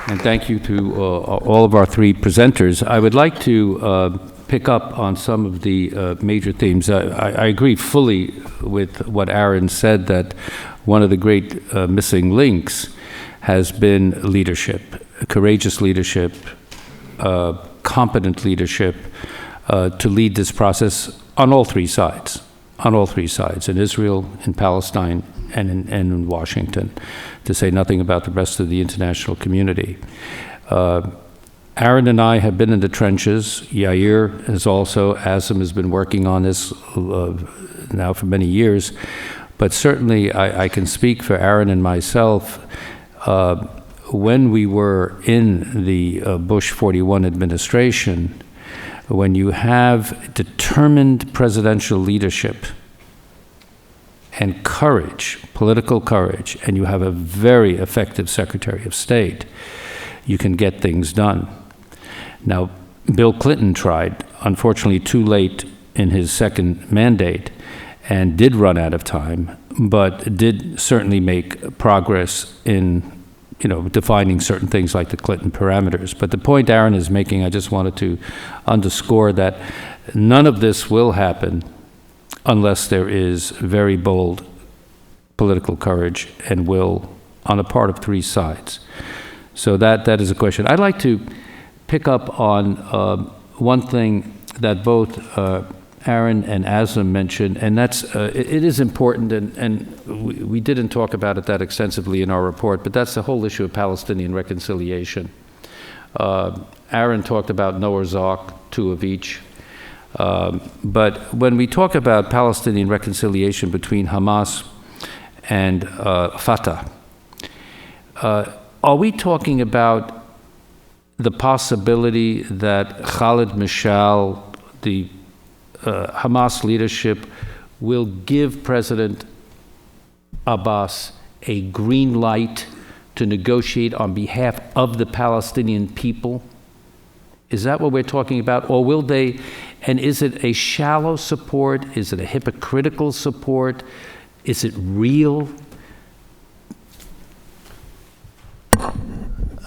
And thank you to all of our 3 presenters. I would like to pick up on some of the major themes. I agree fully with what Aaron said, that one of the great missing links has been leadership, courageous leadership, competent leadership, to lead this process on all 3 sides, in Israel, in Palestine, and in Washington, to say nothing about the rest of the international community. Aaron and I have been in the trenches. Yair has also, Asim has been working on this now for many years, but certainly I can speak for Aaron and myself. When we were in the Bush 41 administration, when you have determined presidential leadership and courage, political courage, and you have a very effective Secretary of State, you can get things done. Now, Bill Clinton tried, unfortunately too late in his second mandate, and did run out of time, but did certainly make progress in defining certain things like the Clinton parameters. But the point Aaron is making, I just wanted to underscore that none of this will happen unless there is very bold political courage and will on the part of three sides. So that is a question. I'd like to pick up on one thing that both Aaron and Azam mentioned, and that's, it is important, and we didn't talk about it that extensively in our report, but that's the whole issue of Palestinian reconciliation. Aaron talked about Noah's Ark, two of each. But when we talk about Palestinian reconciliation between Hamas and Fatah, are we talking about the possibility that Khalid Mashal, the Hamas leadership, will give President Abbas a green light to negotiate on behalf of the Palestinian people? Is that what we're talking about? Or will they, and is it a shallow support? Is it a hypocritical support? Is it real?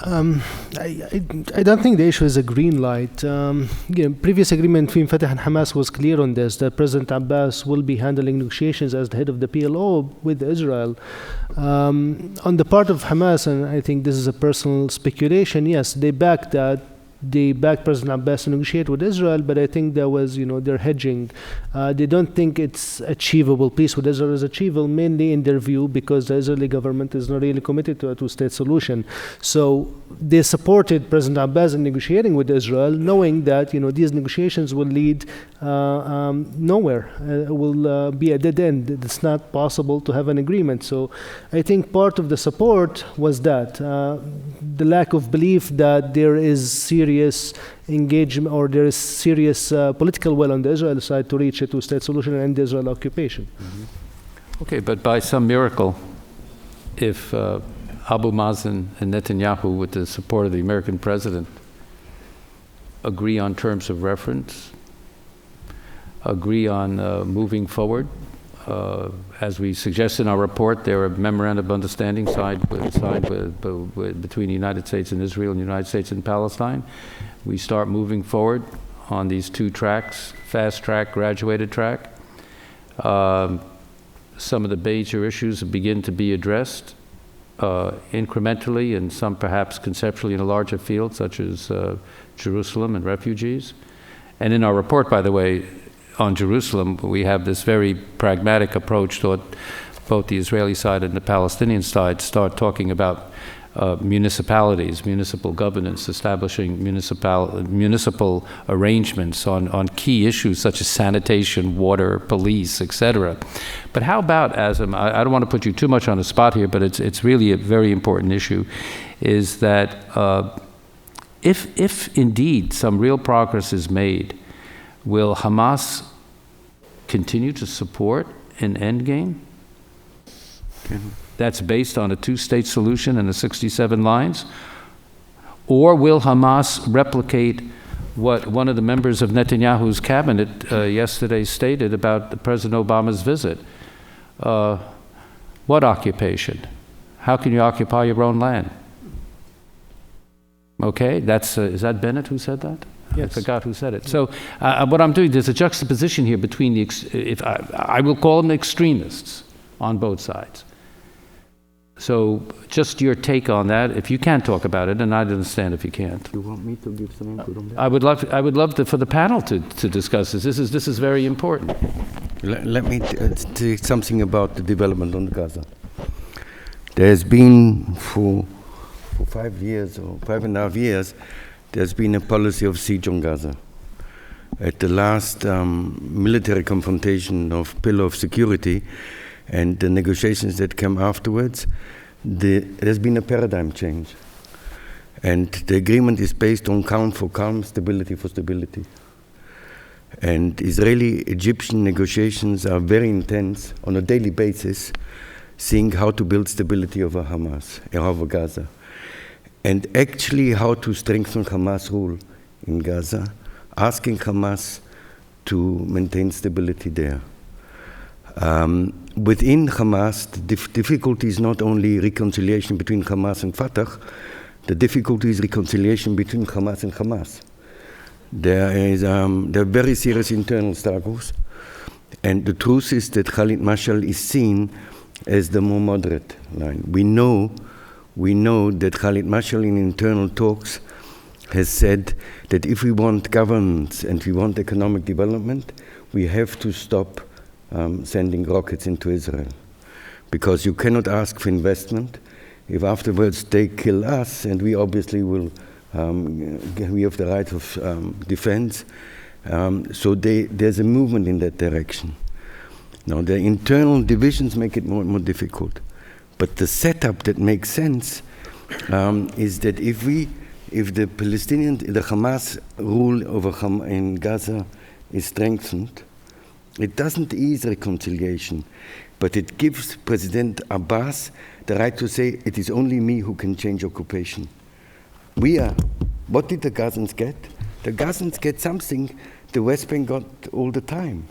I don't think the issue is a green light. Previous agreement between Fatah and Hamas was clear on this, that President Abbas will be handling negotiations as the head of the PLO with Israel. On the part of Hamas, and I think this is a personal speculation, yes, they backed that. They backed President Abbas to negotiate with Israel, but I think there was, they're hedging. They don't think it's achievable. Peace with Israel is achievable, mainly in their view, because the Israeli government is not really committed to a two-state solution. So they supported President Abbas in negotiating with Israel, knowing that, these negotiations will lead nowhere. Will be a dead end. It's not possible to have an agreement. So I think part of the support was that, the lack of belief that there is serious engagement or there is serious political will on the Israeli side to reach a two-state solution and end the Israel occupation. Mm-hmm. Okay, but by some miracle, if Abu Mazen and Netanyahu, with the support of the American president, agree on terms of reference, agree on moving forward, as we suggest in our report, there are memorandum of understanding signed between the United States and Israel and the United States and Palestine. We start moving forward on these two tracks, fast track, graduated track. Some of the major issues begin to be addressed incrementally and some perhaps conceptually in a larger field, such as Jerusalem and refugees. And in our report, by the way, on Jerusalem, we have this very pragmatic approach to it. Both the Israeli side and the Palestinian side start talking about municipalities, municipal governance, establishing municipal arrangements on key issues such as sanitation, water, police, etc. But how about, Azam, I don't want to put you too much on the spot here, but it's really a very important issue, is that if indeed some real progress is made, will Hamas continue to support an endgame that's based on a two-state solution and the 67 lines? Or will Hamas replicate what one of the members of Netanyahu's cabinet yesterday stated about President Obama's visit? What occupation? How can you occupy your own land? Okay, that's is that Bennett who said that? Yes. I forgot who said it. So what I'm doing, there's a juxtaposition here between the, I will call them extremists on both sides. So just your take on that, if you can't talk about it, and I'd understand if you can't. You want me to give some input on that? I would love for the panel to discuss this. This is very important. Let me say something about the development on Gaza. There's been for 5 years or 5.5 years, there's been a policy of siege on Gaza. At the last military confrontation of Pillar of Security and the negotiations that came afterwards, there's been a paradigm change. And the agreement is based on calm for calm, stability for stability. And Israeli-Egyptian negotiations are very intense on a daily basis, seeing how to build stability over Hamas, over Gaza. And actually how to strengthen Hamas' rule in Gaza, asking Hamas to maintain stability there. Within Hamas, the difficulty is not only reconciliation between Hamas and Fatah, the difficulty is reconciliation between Hamas and Hamas. There are very serious internal struggles, and the truth is that Khalid Mashal is seen as the more moderate line. We know that Khalid Mashal in internal talks has said that if we want governance and we want economic development, we have to stop sending rockets into Israel. Because you cannot ask for investment if afterwards they kill us, and we obviously will, we have the right of defense. So there's a movement in that direction. Now, the internal divisions make it more and more difficult. But the setup that makes sense is that if the Hamas rule over in Gaza is strengthened, it doesn't ease reconciliation, but it gives President Abbas the right to say, it is only me who can change occupation. What did the Gazans get? The Gazans get something the West Bank got all the time.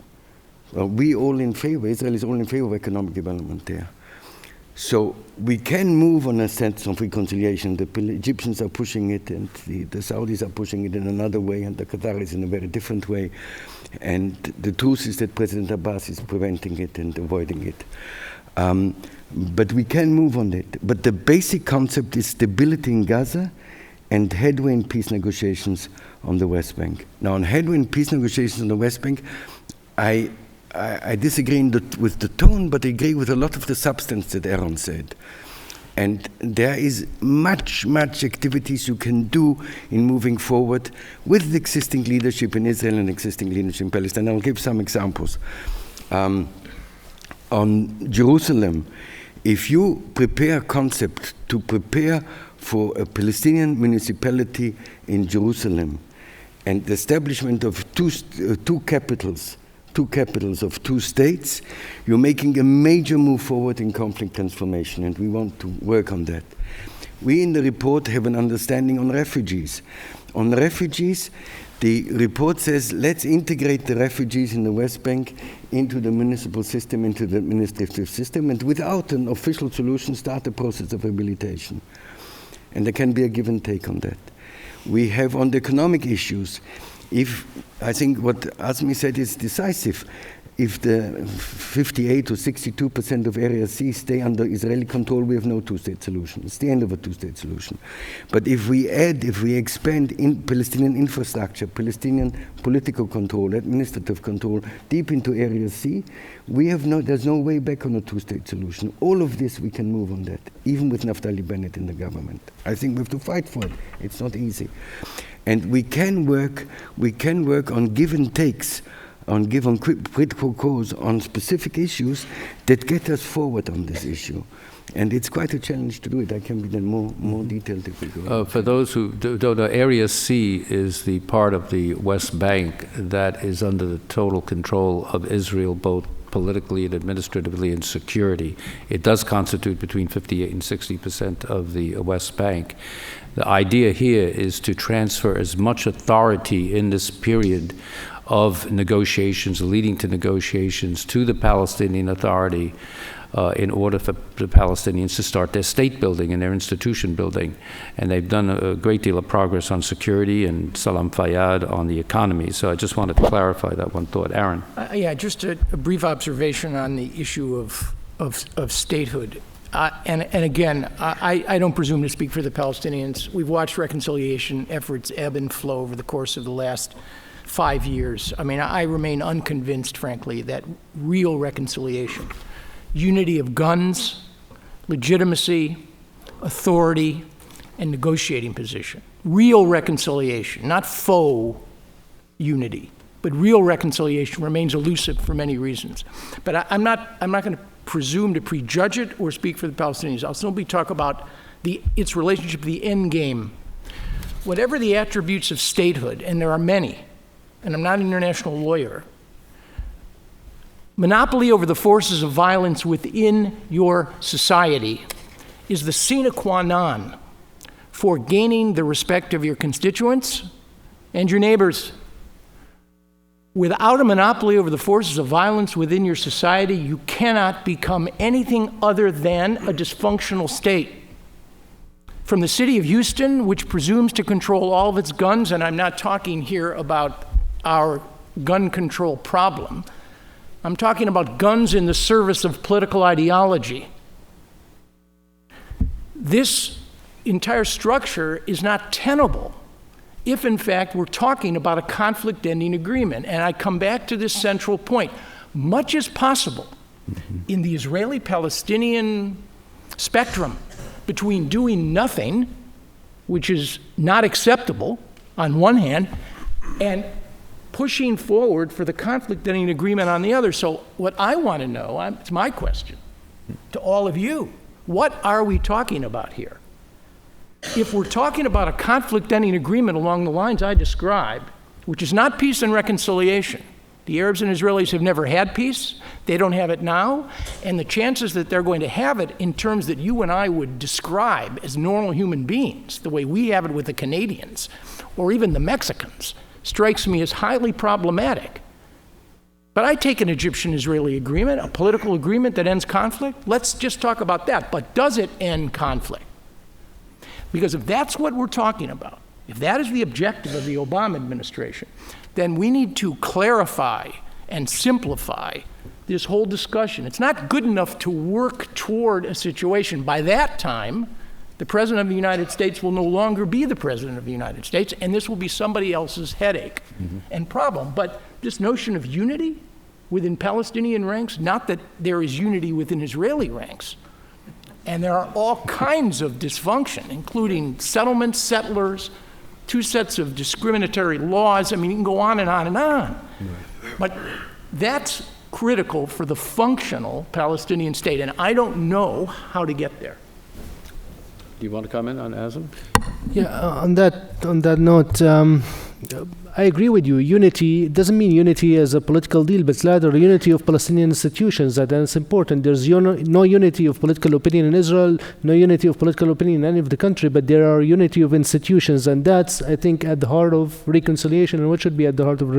We all in favor, Israel is all in favor of economic development there. So we can move on a sense of reconciliation. The Egyptians are pushing it, and the Saudis are pushing it in another way, and the Qataris in a very different way. And the truth is that President Abbas is preventing it and avoiding it. But we can move on it. But the basic concept is stability in Gaza and headway in peace negotiations on the West Bank. Now, on headway in peace negotiations on the West Bank, I disagree with the tone, but I agree with a lot of the substance that Aaron said. And there is much activities you can do in moving forward with the existing leadership in Israel and existing leadership in Palestine. I'll give some examples. On Jerusalem, if you prepare a concept to prepare for a Palestinian municipality in Jerusalem and the establishment of two capitals of two states, you're making a major move forward in conflict transformation, and we want to work on that. We in the report have an understanding on refugees. On refugees, the report says, let's integrate the refugees in the West Bank into the municipal system, into the administrative system, and without an official solution, start a process of rehabilitation. And there can be a give and take on that. We have on the economic issues, I think what Azmi said is decisive. If the 58 or 62% of Area C stay under Israeli control, we have no two-state solution. It's the end of a two-state solution. But if we expand in Palestinian infrastructure, Palestinian political control, administrative control, deep into Area C, there's no way back on a two-state solution. All of this, we can move on that, even with Naftali Bennett in the government. I think we have to fight for it. It's not easy. And we can work on give and takes, on critical cause, on specific issues that get us forward on this issue. And it's quite a challenge to do it. I can be then more detailed if we go. For those who don't know, Area C is the part of the West Bank that is under the total control of Israel, both politically and administratively and security. It does constitute between 58 and 60% of the West Bank. The idea here is to transfer as much authority in this period of negotiations, leading to negotiations, to the Palestinian Authority in order for the Palestinians to start their state building and their institution building. And they've done a great deal of progress on security, and Salam Fayyad on the economy. So I just wanted to clarify that one thought. Aaron? Yeah, just a brief observation on the issue of statehood. And again, I don't presume to speak for the Palestinians. We've watched reconciliation efforts ebb and flow over the course of the last 5 years. I mean, I remain unconvinced, frankly, that real reconciliation, unity of guns, legitimacy, authority, and negotiating position, real reconciliation, not faux unity, but real reconciliation remains elusive for many reasons. But I'm not going to presume to prejudge it or speak for the Palestinians. I'll simply talk about its relationship to the end game. Whatever the attributes of statehood, and there are many, and I'm not an international lawyer, monopoly over the forces of violence within your society is the sine qua non for gaining the respect of your constituents and your neighbors. Without a monopoly over the forces of violence within your society, you cannot become anything other than a dysfunctional state. From the city of Houston, which presumes to control all of its guns, and I'm not talking here about our gun control problem, I'm talking about guns in the service of political ideology. This entire structure is not tenable if, in fact, we're talking about a conflict-ending agreement. And I come back to this central point. Much is possible in the Israeli-Palestinian spectrum between doing nothing, which is not acceptable on one hand, and pushing forward for the conflict-ending agreement on the other. So what I want to know, it's my question to all of you, what are we talking about here? If we're talking about a conflict-ending agreement along the lines I described, which is not peace and reconciliation, the Arabs and Israelis have never had peace, they don't have it now, and the chances that they're going to have it in terms that you and I would describe as normal human beings, the way we have it with the Canadians, or even the Mexicans, strikes me as highly problematic. But I take an Egyptian-Israeli agreement, a political agreement that ends conflict. Let's just talk about that. But does it end conflict? Because if that's what we're talking about, if that is the objective of the Obama administration, then we need to clarify and simplify this whole discussion. It's not good enough to work toward a situation. By that time, the President of the United States will no longer be the President of the United States, and this will be somebody else's headache and problem. But this notion of unity within Palestinian ranks, not that there is unity within Israeli ranks, and there are all kinds of dysfunction, including settlements, settlers, two sets of discriminatory laws. I mean, you can go on and on and on. But that's critical for the functional Palestinian state, and I don't know how to get there. Do you want to comment on Azam? Yeah, on that note, I agree with you. Unity doesn't mean unity as a political deal, but it's rather unity of Palestinian institutions. That's important. There's no unity of political opinion in Israel, no unity of political opinion in any of the country, but there are unity of institutions, and that's, I think, at the heart of reconciliation, and what should be at the heart of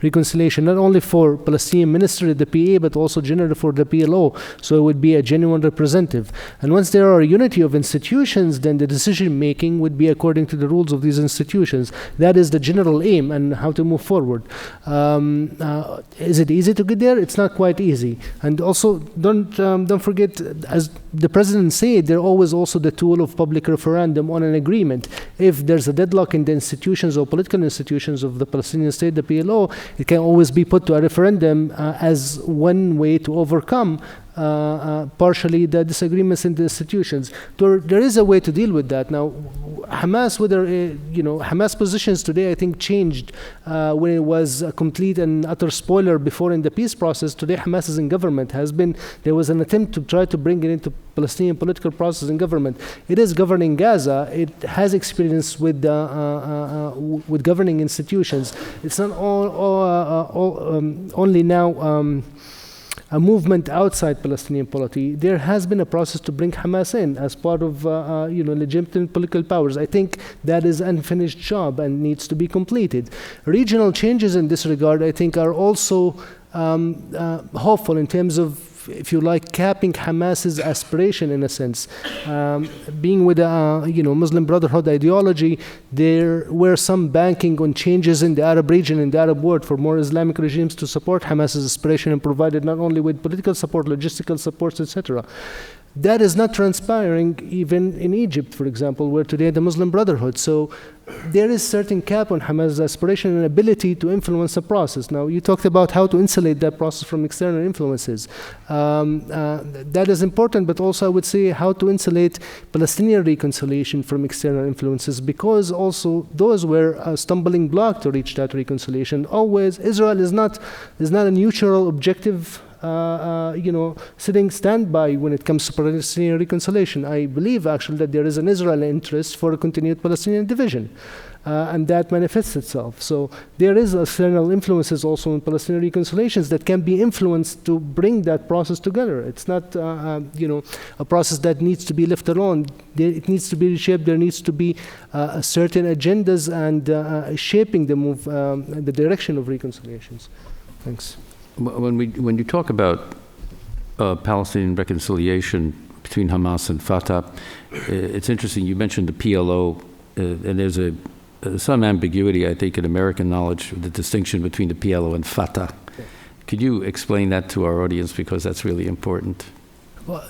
reconciliation, not only for Palestinian ministry, the PA, but also generally for the PLO. So it would be a genuine representative. And once there are unity of institutions, then the decision making would be according to the rules of these institutions. That is the general aim and how to move forward. Is it easy to get there? It's not quite easy. And also, don't forget, as the president said, there always also the tool of public referendum on an agreement. If there's a deadlock in the institutions or political institutions of the Palestinian state, the PLO, it can always be put to a referendum as one way to overcome partially the disagreements in the institutions. There is a way to deal with that. Now, Hamas, Hamas positions today, I think, changed when it was a complete and utter spoiler before in the peace process. Today, Hamas is in government. There was an attempt to try to bring it into Palestinian political process and government. It is governing Gaza. It has experience with governing institutions. It's not only now a movement outside Palestinian polity. There has been a process to bring Hamas in as part of legitimate political powers. I think that is an unfinished job and needs to be completed. Regional changes in this regard, I think, are also hopeful in terms of, if you like, capping Hamas's aspiration in a sense. Being with Muslim Brotherhood ideology, there were some banking on changes in the Arab region, in the Arab world, for more Islamic regimes to support Hamas's aspiration and provided not only with political support, logistical supports, etc. That is not transpiring even in Egypt, for example, where today the Muslim Brotherhood. So there is certain cap on Hamas's aspiration and ability to influence the process. Now, you talked about how to insulate that process from external influences. That is important, but also I would say how to insulate Palestinian reconciliation from external influences, because also those were a stumbling block to reach that reconciliation. Always, Israel is not a neutral, objective sitting standby when it comes to Palestinian reconciliation. I believe actually that there is an Israeli interest for a continued Palestinian division. and that manifests itself. So there is external influences also in Palestinian reconciliations that can be influenced to bring that process together. It's not a process that needs to be left alone. It needs to be reshaped. There needs to be certain agendas and shaping the direction of reconciliations. Thanks. When you talk about Palestinian reconciliation between Hamas and Fatah, it's interesting. You mentioned the PLO, and there's some ambiguity, I think, in American knowledge, the distinction between the PLO and Fatah. Could you explain that to our audience, because that's really important? Well,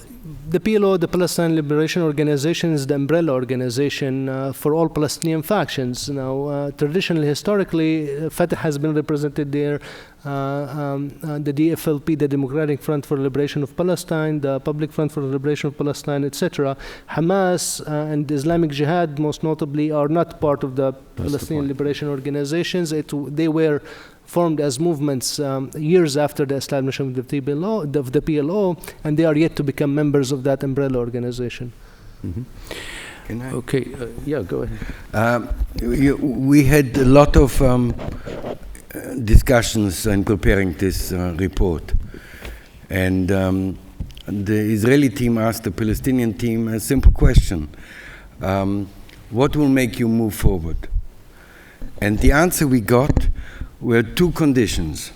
the PLO, the Palestine Liberation Organization, is the umbrella organization for all Palestinian factions. Now, traditionally, historically, Fatah has been represented there. The DFLP, the Democratic Front for the Liberation of Palestine, the Public Front for the Liberation of Palestine, etc. Hamas and the Islamic Jihad, most notably, are not part of the Palestinian Liberation Organizations. They were formed as movements years after the establishment of the PLO, and they are yet to become members of that umbrella organization. Mm-hmm. Okay, yeah, go ahead. We had a lot of discussions in preparing this report. And the Israeli team asked the Palestinian team a simple question. What will make you move forward? And the answer we got were two conditions.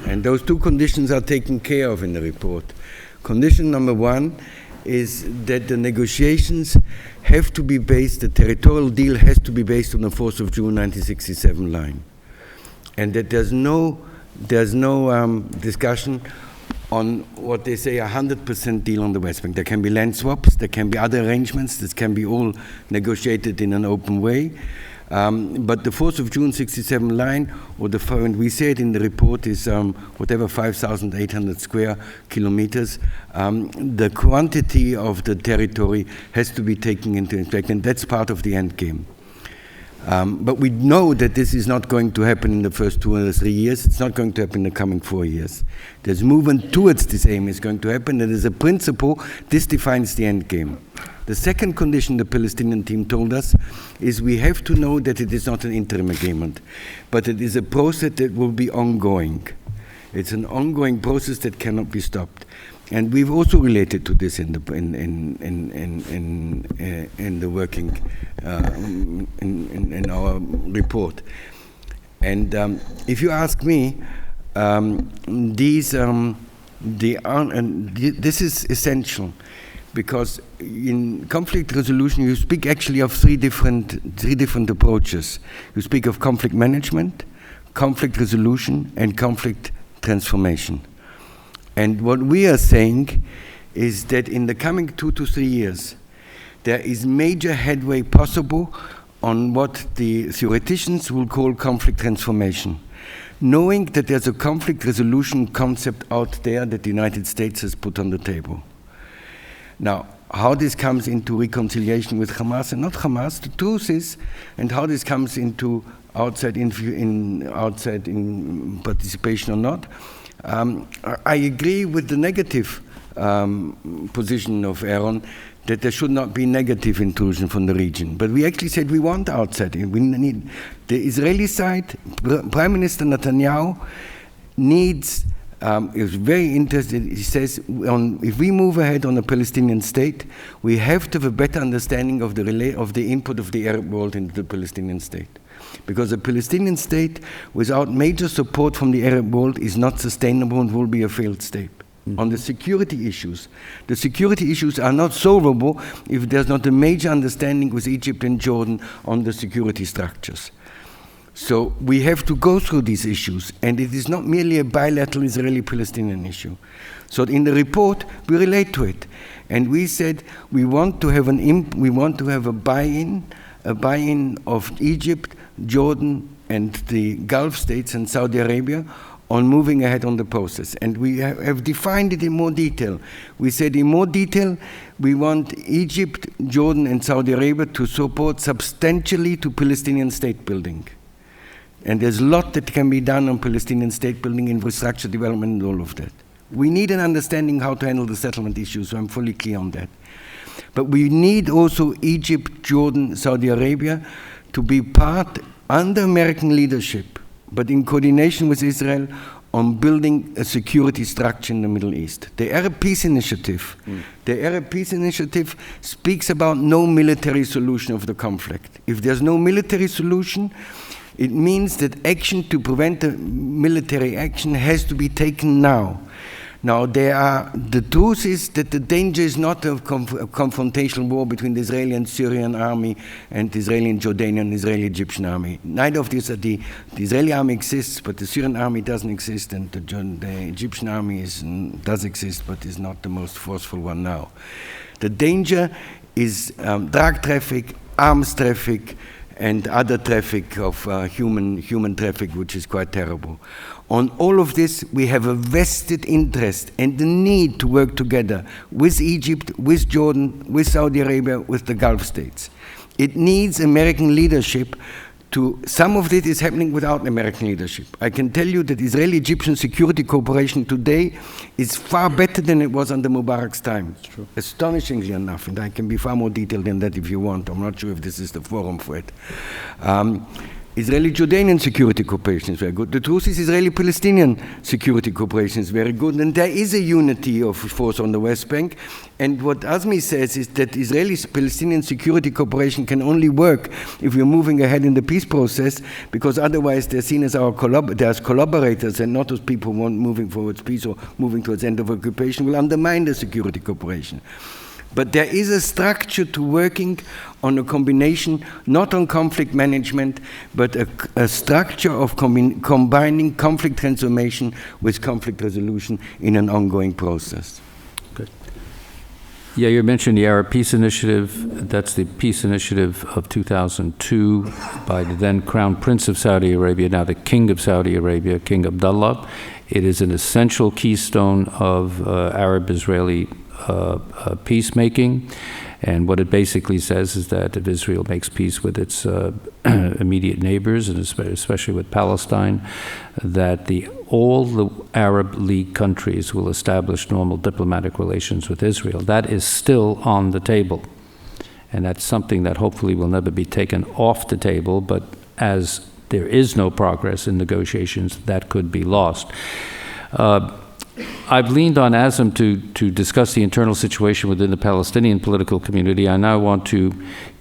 And those two conditions are taken care of in the report. Condition number one is that the negotiations have to be based, the territorial deal has to be based on the 4th of June 1967 line. And that there's no discussion on what they say 100% deal on the West Bank. There can be land swaps, there can be other arrangements, this can be all negotiated in an open way. But the 4th of June 67 line, or and we say it in the report, is whatever 5,800 square kilometers. The quantity of the territory has to be taken into effect, and that's part of the end game. But we know that this is not going to happen in the first 2 or 3 years. It's not going to happen in the coming 4 years. There's movement towards this aim is going to happen, and as a principle, this defines the end game. The second condition the Palestinian team told us is we have to know that it is not an interim agreement, but it is a process that will be ongoing. It's an ongoing process that cannot be stopped. And we've also related to this in the working in our report. And if you ask me, this is essential, because in conflict resolution you speak actually of three different approaches. You speak of conflict management, conflict resolution, and conflict transformation. And what we are saying is that in the coming 2 to 3 years, there is major headway possible on what the theoreticians will call conflict transformation, knowing that there's a conflict resolution concept out there that the United States has put on the table. Now, how this comes into reconciliation with Hamas and not Hamas, the truth is, and how this comes into outside participation or not, I agree with the negative position of Aaron that there should not be negative intrusion from the region. But we actually said we want outside. We need the Israeli side. Prime Minister Netanyahu needs, is very interested. He says, if we move ahead on a Palestinian state, we have to have a better understanding of the input of the Arab world into the Palestinian state. Because a Palestinian state without major support from the Arab world is not sustainable and will be a failed state. Mm-hmm. On the security issues are not solvable if there's not a major understanding with Egypt and Jordan on the security structures. So we have to go through these issues, and it is not merely a bilateral Israeli-Palestinian issue. So in the report, we relate to it, and we said we want to have a buy-in of Egypt, Jordan, and the Gulf states and Saudi Arabia on moving ahead on the process. And we have defined it in more detail. We said in more detail, we want Egypt, Jordan, and Saudi Arabia to support substantially to Palestinian state building. And there's a lot that can be done on Palestinian state building, infrastructure development, and all of that. We need an understanding how to handle the settlement issues, so I'm fully clear on that. But we need also Egypt, Jordan, Saudi Arabia to be part, under American leadership, but in coordination with Israel, on building a security structure in the Middle East. The Arab Peace Initiative. The Arab Peace Initiative speaks about no military solution of the conflict. If there's no military solution, it means that action to prevent a military action has to be taken now. Now, the truth is that the danger is not a confrontational war between the Israeli and Syrian army and the Israeli and Jordanian and Israeli-Egyptian army. Neither of these are the Israeli army exists, but the Syrian army doesn't exist, and the Egyptian army does exist, but is not the most forceful one now. The danger is drug traffic, arms traffic, and other traffic of human traffic, which is quite terrible. On all of this, we have a vested interest and the need to work together with Egypt, with Jordan, with Saudi Arabia, with the Gulf states. It needs American leadership. Some of it is happening without American leadership. I can tell you that Israeli-Egyptian security cooperation today is far better than it was under Mubarak's time. That's true. Astonishingly enough, and I can be far more detailed than that if you want. I'm not sure if this is the forum for it. Israeli-Jordanian security cooperation is very good. The truth is Israeli-Palestinian security cooperation is very good, and there is a unity of force on the West Bank. And what Azmi says is that Israeli-Palestinian security cooperation can only work if we're moving ahead in the peace process, because otherwise they're seen as as collaborators and not as people who want moving towards peace or moving towards end of occupation will undermine the security cooperation. But there is a structure to working on a combination, not on conflict management, but a structure of combining conflict transformation with conflict resolution in an ongoing process. Good. Yeah, you mentioned the Arab Peace Initiative. That's the peace initiative of 2002 by the then Crown Prince of Saudi Arabia, now the King of Saudi Arabia, King Abdullah. It is an essential keystone of Arab-Israeli peacemaking, and what it basically says is that if Israel makes peace with its immediate neighbors, and especially with Palestine, that all the Arab League countries will establish normal diplomatic relations with Israel. That is still on the table, and that's something that hopefully will never be taken off the table, but as there is no progress in negotiations, that could be lost. I've leaned on Azam to discuss the internal situation within the Palestinian political community. I now want to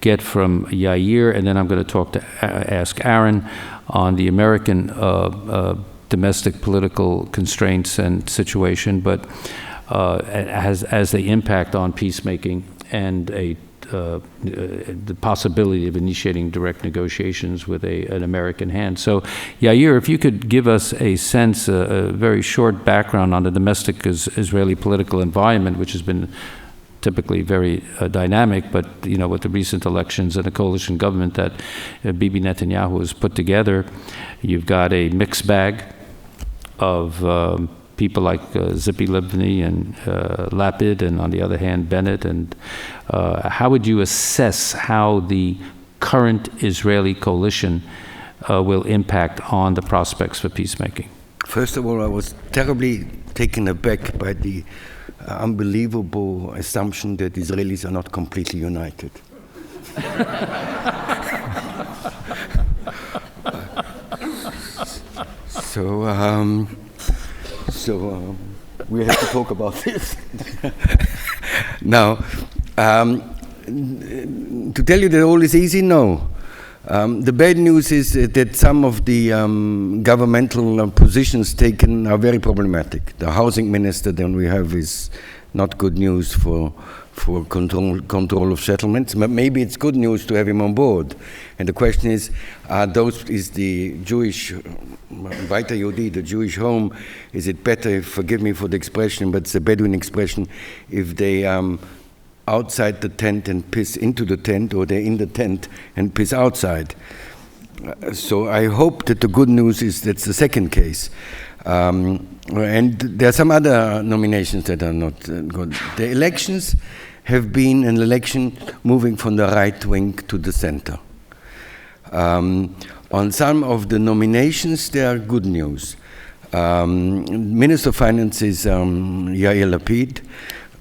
get from Yair, and then I'm going to ask Aaron on the American domestic political constraints and situation, but as they impact on peacemaking and the possibility of initiating direct negotiations with an American hand. So, Yair, if you could give us a sense, a very short background on the domestic Israeli political environment, which has been typically very dynamic, but with the recent elections and the coalition government that Bibi Netanyahu has put together, you've got a mixed bag of people like Zippy Livni and Lapid, and on the other hand, Bennett. And how would you assess how the current Israeli coalition will impact on the prospects for peacemaking? First of all, I was terribly taken aback by the unbelievable assumption that Israelis are not completely united. So we have to talk about this. Now, to tell you that all is easy, no. The bad news is that some of the governmental positions taken are very problematic. The housing minister that we have is not good news for control of settlements, but maybe it's good news to have him on board. And the question is the Jewish, Weiter Yehudi, the Jewish home, is it better, forgive me for the expression, but it's a Bedouin expression, if they outside the tent and piss into the tent, or they're in the tent and piss outside? So I hope that the good news is that's the second case. And there are some other nominations that are not good. The elections have been an election moving from the right wing to the center. On some of the nominations, there are good news. Minister of Finance is Yair Lapid.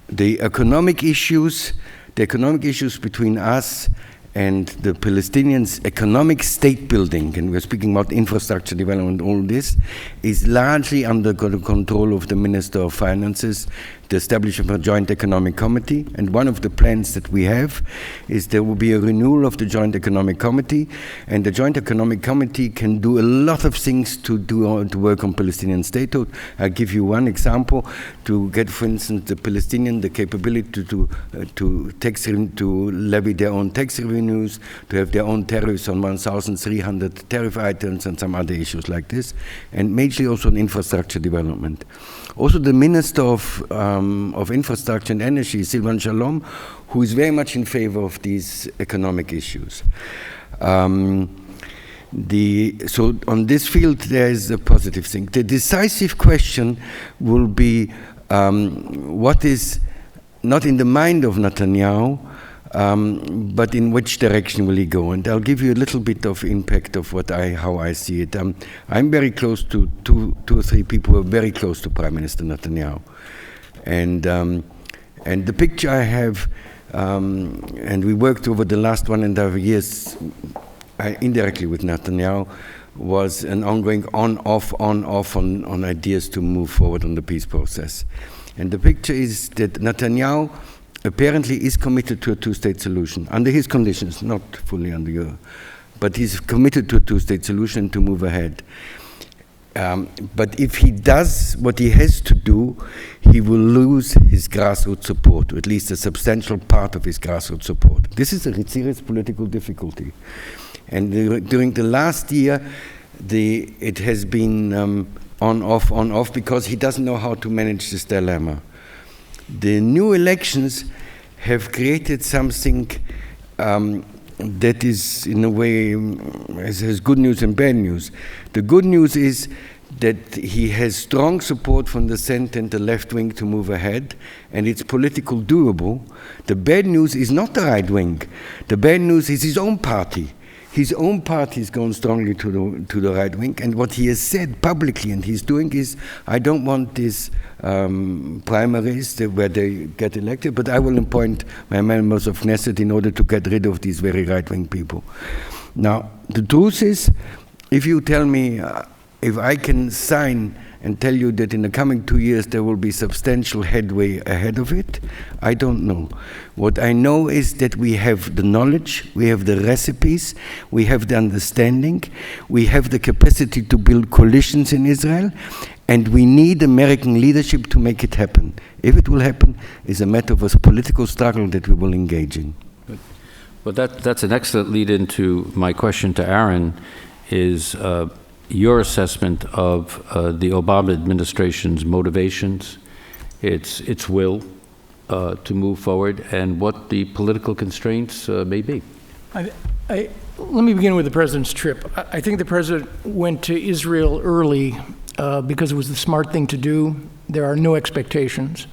The economic issues between us and the Palestinians' economic state building, and we're speaking about infrastructure development, all this, is largely under the control of the Minister of Finances, the establishment of a joint economic committee. And one of the plans that we have is there will be a renewal of the joint economic committee, and the joint economic committee can do a lot of things to work on Palestinian statehood. I'll give you one example: to get, for instance, the Palestinian the capability to levy their own tax revenues, to have their own tariffs on 1,300 tariff items and some other issues like this, and majorly also on infrastructure development. Also, the Minister of Infrastructure and Energy, Silvan Shalom, who is very much in favor of these economic issues. So on this field, there is a positive thing. The decisive question will be what is not in the mind of Netanyahu, but in which direction will he go? And I'll give you a little bit of impact of how I see it. I'm very close to two or three people who are very close to Prime Minister Netanyahu. And the picture I have, and we worked over the last 1.5 years indirectly with Netanyahu, was an ongoing on-off on ideas to move forward on the peace process. And the picture is that Netanyahu apparently is committed to a two-state solution, under his conditions, not fully under your, but he's committed to a two-state solution to move ahead. But if he does what he has to do, he will lose his grassroots support, or at least a substantial part of his grassroots support. This is a serious political difficulty. And during the last year, it has been on-off, because he doesn't know how to manage this dilemma. The new elections have created something that is, in a way, has good news and bad news. The good news is that he has strong support from the center and the left wing to move ahead, and it's political doable. The bad news is not the right wing. The bad news is his own party. His own party is going strongly to the right wing, and what he has said publicly and he's doing is, I don't want these primaries where they get elected, but I will appoint my members of Knesset in order to get rid of these very right-wing people. Now, the truth is, if you tell me, if I can sign and tell you that in the coming 2 years there will be substantial headway ahead of it, I don't know. What I know is that we have the knowledge, we have the recipes, we have the understanding, we have the capacity to build coalitions in Israel, and we need American leadership to make it happen. If it will happen, it's a matter of a political struggle that we will engage in. Well, that's an excellent lead into my question to Aaron, is your assessment of the Obama administration's motivations, its will to move forward, and what the political constraints may be. Let me begin with the president's trip. I think the president went to Israel early because it was the smart thing to do. There are no expectations.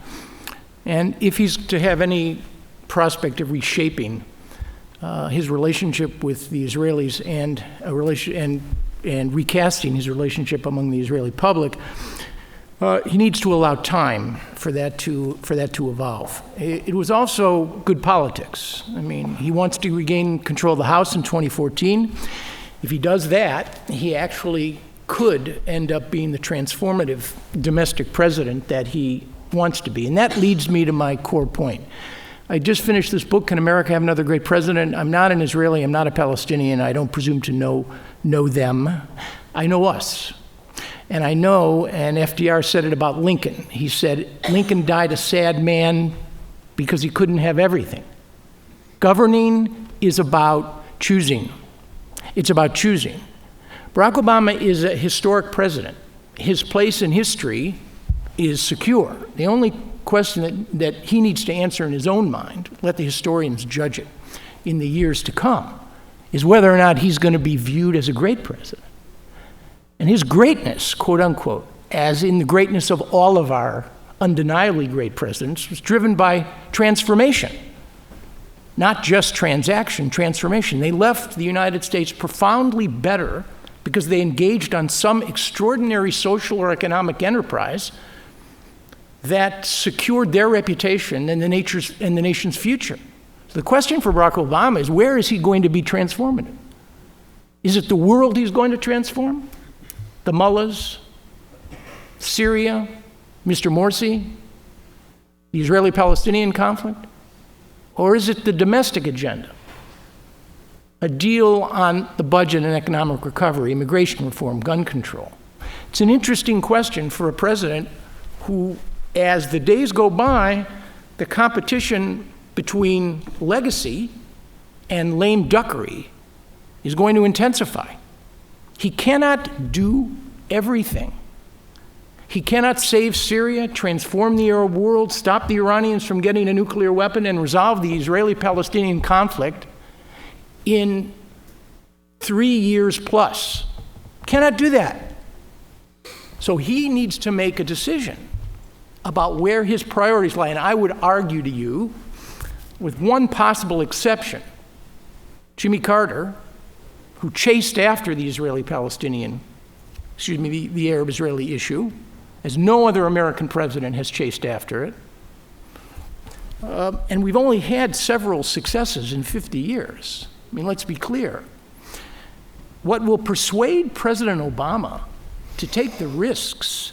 And if he's to have any prospect of reshaping his relationship with the Israelis and recasting his relationship among the Israeli public, he needs to allow time for that to evolve. It was also good politics. I mean, he wants to regain control of the House in 2014. If he does that, he actually could end up being the transformative domestic president that he wants to be. And that leads me to my core point. I just finished this book, Can America Have Another Great President? I'm not an Israeli, I'm not a Palestinian, I don't presume to know them. I know us. And I know, and FDR said it about Lincoln. He said, Lincoln died a sad man because he couldn't have everything. Governing is about choosing. It's about choosing. Barack Obama is a historic president. His place in history is secure. The only question that he needs to answer in his own mind, let the historians judge it in the years to come, is whether or not he's going to be viewed as a great president. And his greatness, quote unquote, as in the greatness of all of our undeniably great presidents, was driven by transformation. Not just transaction, transformation. They left the United States profoundly better because they engaged on some extraordinary social or economic enterprise that secured their reputation and the nation's future. The question for Barack Obama is, where is he going to be transformative? Is it the world he's going to transform? The mullahs? Syria? Mr. Morsi? The Israeli-Palestinian conflict? Or is it the domestic agenda? A deal on the budget and economic recovery, immigration reform, gun control. It's an interesting question for a president who, as the days go by, the competition between legacy and lame duckery is going to intensify. He cannot do everything. He cannot save Syria, transform the Arab world, stop the Iranians from getting a nuclear weapon, and resolve the Israeli-Palestinian conflict in 3 years plus. Cannot do that. So he needs to make a decision about where his priorities lie. And I would argue to you, with one possible exception, Jimmy Carter, who chased after the the Arab-Israeli issue, as no other American president has chased after it. And we've only had several successes in 50 years. I mean, let's be clear. What will persuade President Obama to take the risks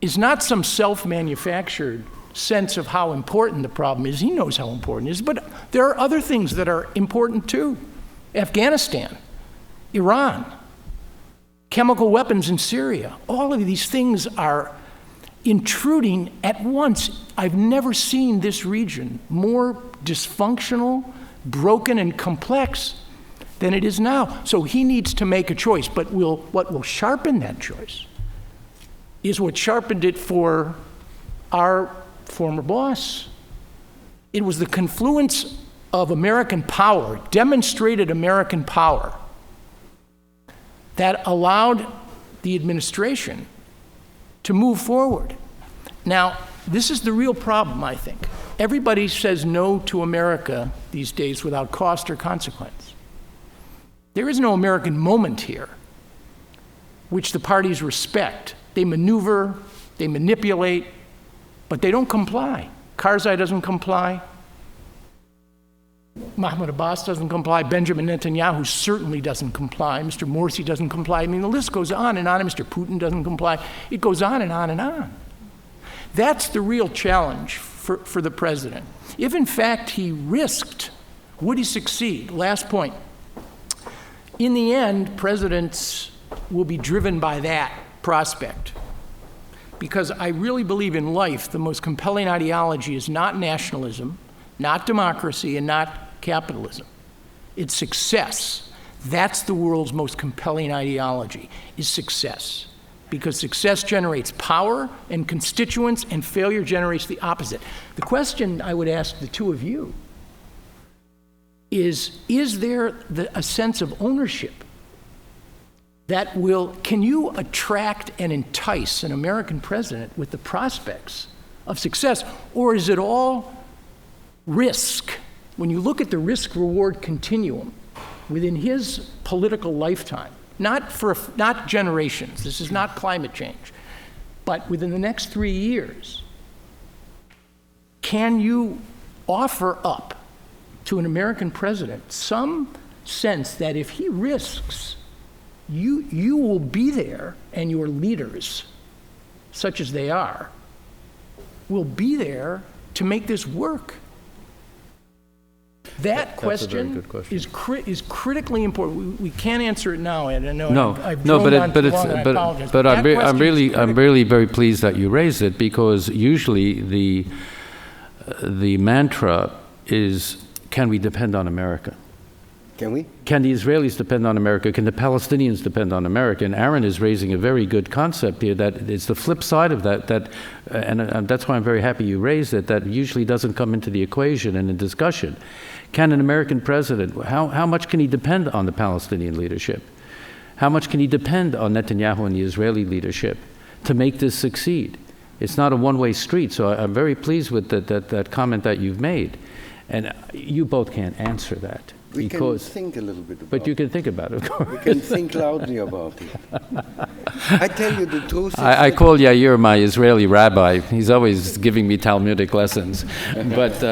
is not some self-manufactured sense of how important the problem is. He knows how important it is, but there are other things that are important too. Afghanistan, Iran, chemical weapons in Syria. All of these things are intruding at once. I've never seen this region more dysfunctional, broken, and complex than it is now. So he needs to make a choice, but what will sharpen that choice is what sharpened it for our former boss. It was the confluence of American power, demonstrated American power, that allowed the administration to move forward. Now, this is the real problem, I think. Everybody says no to America these days without cost or consequence. There is no American moment here which the parties respect. They maneuver, they manipulate, but they don't comply. Karzai doesn't comply. Mahmoud Abbas doesn't comply. Benjamin Netanyahu certainly doesn't comply. Mr. Morsi doesn't comply. I mean, the list goes on and on. And Mr. Putin doesn't comply. It goes on and on and on. That's the real challenge for the president. If, in fact, he risked, would he succeed? Last point. In the end, presidents will be driven by that prospect. Because I really believe in life, the most compelling ideology is not nationalism, not democracy, and not capitalism. It's success. That's the world's most compelling ideology, is success. Because success generates power and constituents, and failure generates the opposite. The question I would ask the two of you is there a sense of ownership that can you attract and entice an American president with the prospects of success, or is it all risk? When you look at the risk-reward continuum within his political lifetime, not generations, this is not climate change, but within the next 3 years, can you offer up to an American president some sense that if he risks, you will be there, and your leaders, such as they are, will be there to make this work? That question is critically important. We can't answer it now, Ed. I know I've droned on too long, and I apologize. But I'm really very pleased that you raised it, because usually the mantra is, can we depend on America? Can we? Can the Israelis depend on America? Can the Palestinians depend on America? And Aaron is raising a very good concept here, that it's the flip side of that, and that's why I'm very happy you raised it, that usually doesn't come into the equation and in discussion. Can an American president, how much can he depend on the Palestinian leadership? How much can he depend on Netanyahu and the Israeli leadership to make this succeed? It's not a one-way street, so I'm very pleased with that comment that you've made. And you both can't answer that. We can think a little bit about it. But you can think about it, of course. We can think loudly about it. I tell you the truth. I call Yair my Israeli rabbi. He's always giving me Talmudic lessons. But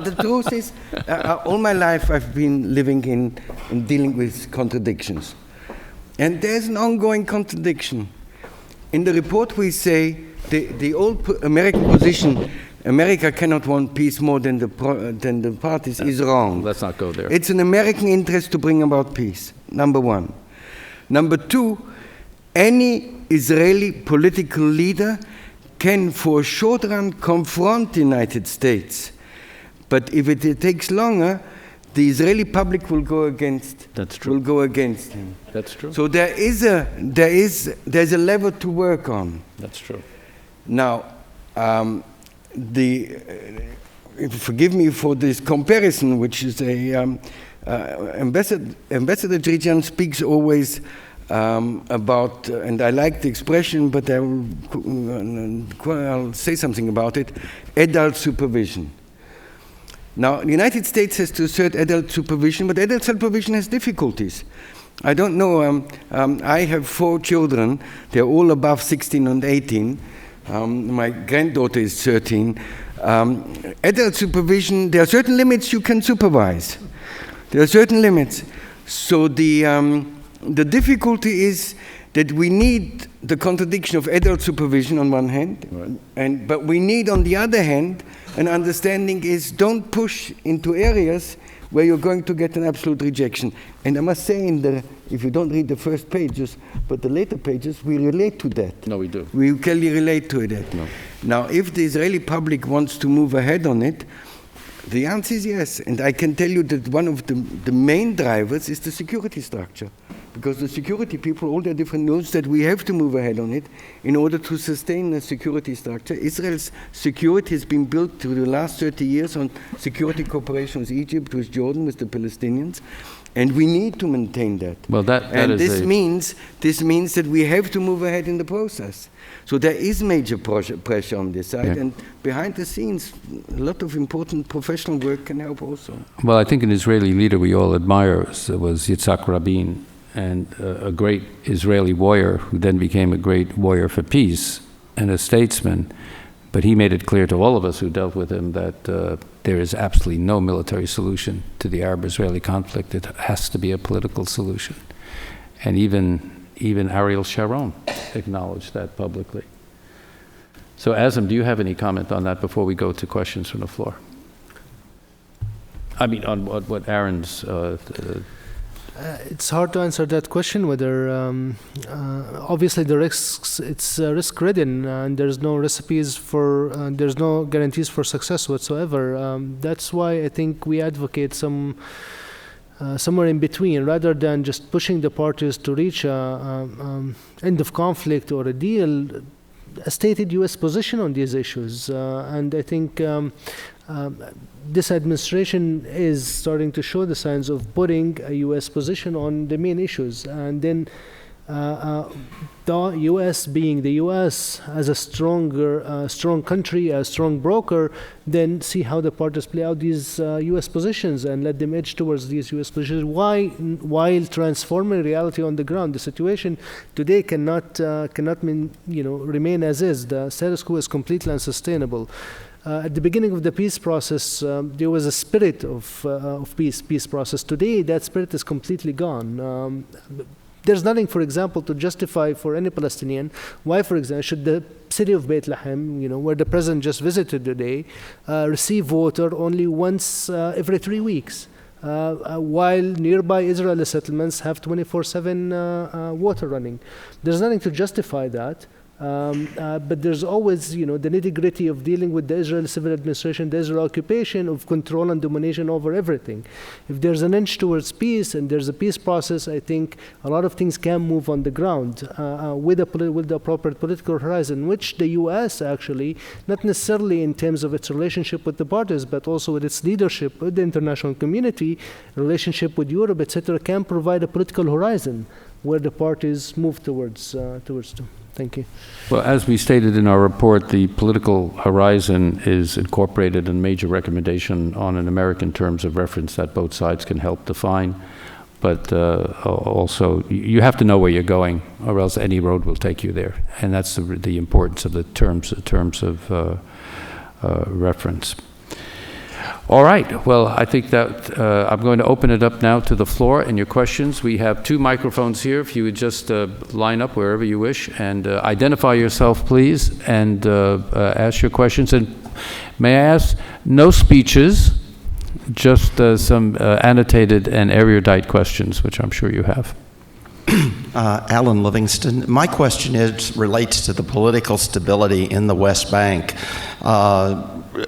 The truth is, all my life I've been living in dealing with contradictions. And there's an ongoing contradiction. In the report we say the old American position, America cannot want peace more than the parties, is wrong. Let's not go there. It's an American interest to bring about peace, number one. Number two, any Israeli political leader can, for a short run, confront the United States. But if it takes longer, the Israeli public will go against. That's true. Will go against him. That's true. So there's a level to work on. That's true. Now, forgive me for this comparison, which is Ambassador Jirijan speaks always about, and I like the expression, but I'll say something about it, adult supervision. Now, the United States has to assert adult supervision, but adult supervision has difficulties. I don't know, I have 4 children, they're all above 16 and 18. My granddaughter is 13. Adult supervision, there are certain limits you can supervise. There are certain limits. So the difficulty is that we need the contradiction of adult supervision on one hand, right. But we need on the other hand an understanding is don't push into areas where you're going to get an absolute rejection. And I must say, if you don't read the first pages, but the later pages, we relate to that. No, we do. We clearly relate to that. No. Now, if the Israeli public wants to move ahead on it, the answer is yes. And I can tell you that one of the main drivers is the security structure. Because the security people, all their different knows that we have to move ahead on it in order to sustain a security structure. Israel's security has been built through the last 30 years on security cooperation with Egypt, with Jordan, with the Palestinians. And we need to maintain that. Well, this means that we have to move ahead in the process. So there is major pressure on this side, and behind the scenes, a lot of important professional work can help also. Well, I think an Israeli leader we all admire was Yitzhak Rabin, and a great Israeli warrior who then became a great warrior for peace and a statesman. But he made it clear to all of us who dealt with him that there is absolutely no military solution to the Arab-Israeli conflict. It has to be a political solution. And even Ariel Sharon acknowledged that publicly. So Azam, do you have any comment on that before we go to questions from the floor? I mean, on what Aaron's... it's hard to answer that question whether obviously the risks, it's risk-ridden, and there's no recipes for, there's no guarantees for success whatsoever. That's why I think we advocate somewhere in between, rather than just pushing the parties to reach a end of conflict or a deal, a stated U.S. position on these issues. And I think this administration is starting to show the signs of putting a U.S. position on the main issues. And then the U.S. being the U.S. as a strong country, a strong broker, then see how the parties play out these U.S. positions and let them edge towards these U.S. positions. While transforming reality on the ground, the situation today cannot remain as is. The status quo is completely unsustainable. At the beginning of the peace process, there was a spirit of peace process. Today, that spirit is completely gone. There's nothing, for example, to justify for any Palestinian why, for example, should the city of Bethlehem, where the president just visited today, receive water only once every 3 weeks, while nearby Israeli settlements have 24/7 water running. There's nothing to justify that. But there's always, the nitty-gritty of dealing with the Israeli civil administration, the Israel occupation of control and domination over everything. If there's an inch towards peace and there's a peace process, I think a lot of things can move on the ground with the appropriate political horizon, which the U.S. actually, not necessarily in terms of its relationship with the parties, but also with its leadership with the international community, relationship with Europe, etc., can provide a political horizon where the parties move towards. Thank you. Well, as we stated in our report, the political horizon is incorporated in a major recommendation on an American terms of reference that both sides can help define. But also, you have to know where you're going, or else any road will take you there. And that's the importance of the terms reference. All right, well, I think that I'm going to open it up now to the floor and your questions. We have 2 microphones here. If you would just line up wherever you wish and identify yourself, please, and ask your questions. And may I ask, no speeches, just some annotated and erudite questions, which I'm sure you have. Alan Livingston. My question relates to the political stability in the West Bank.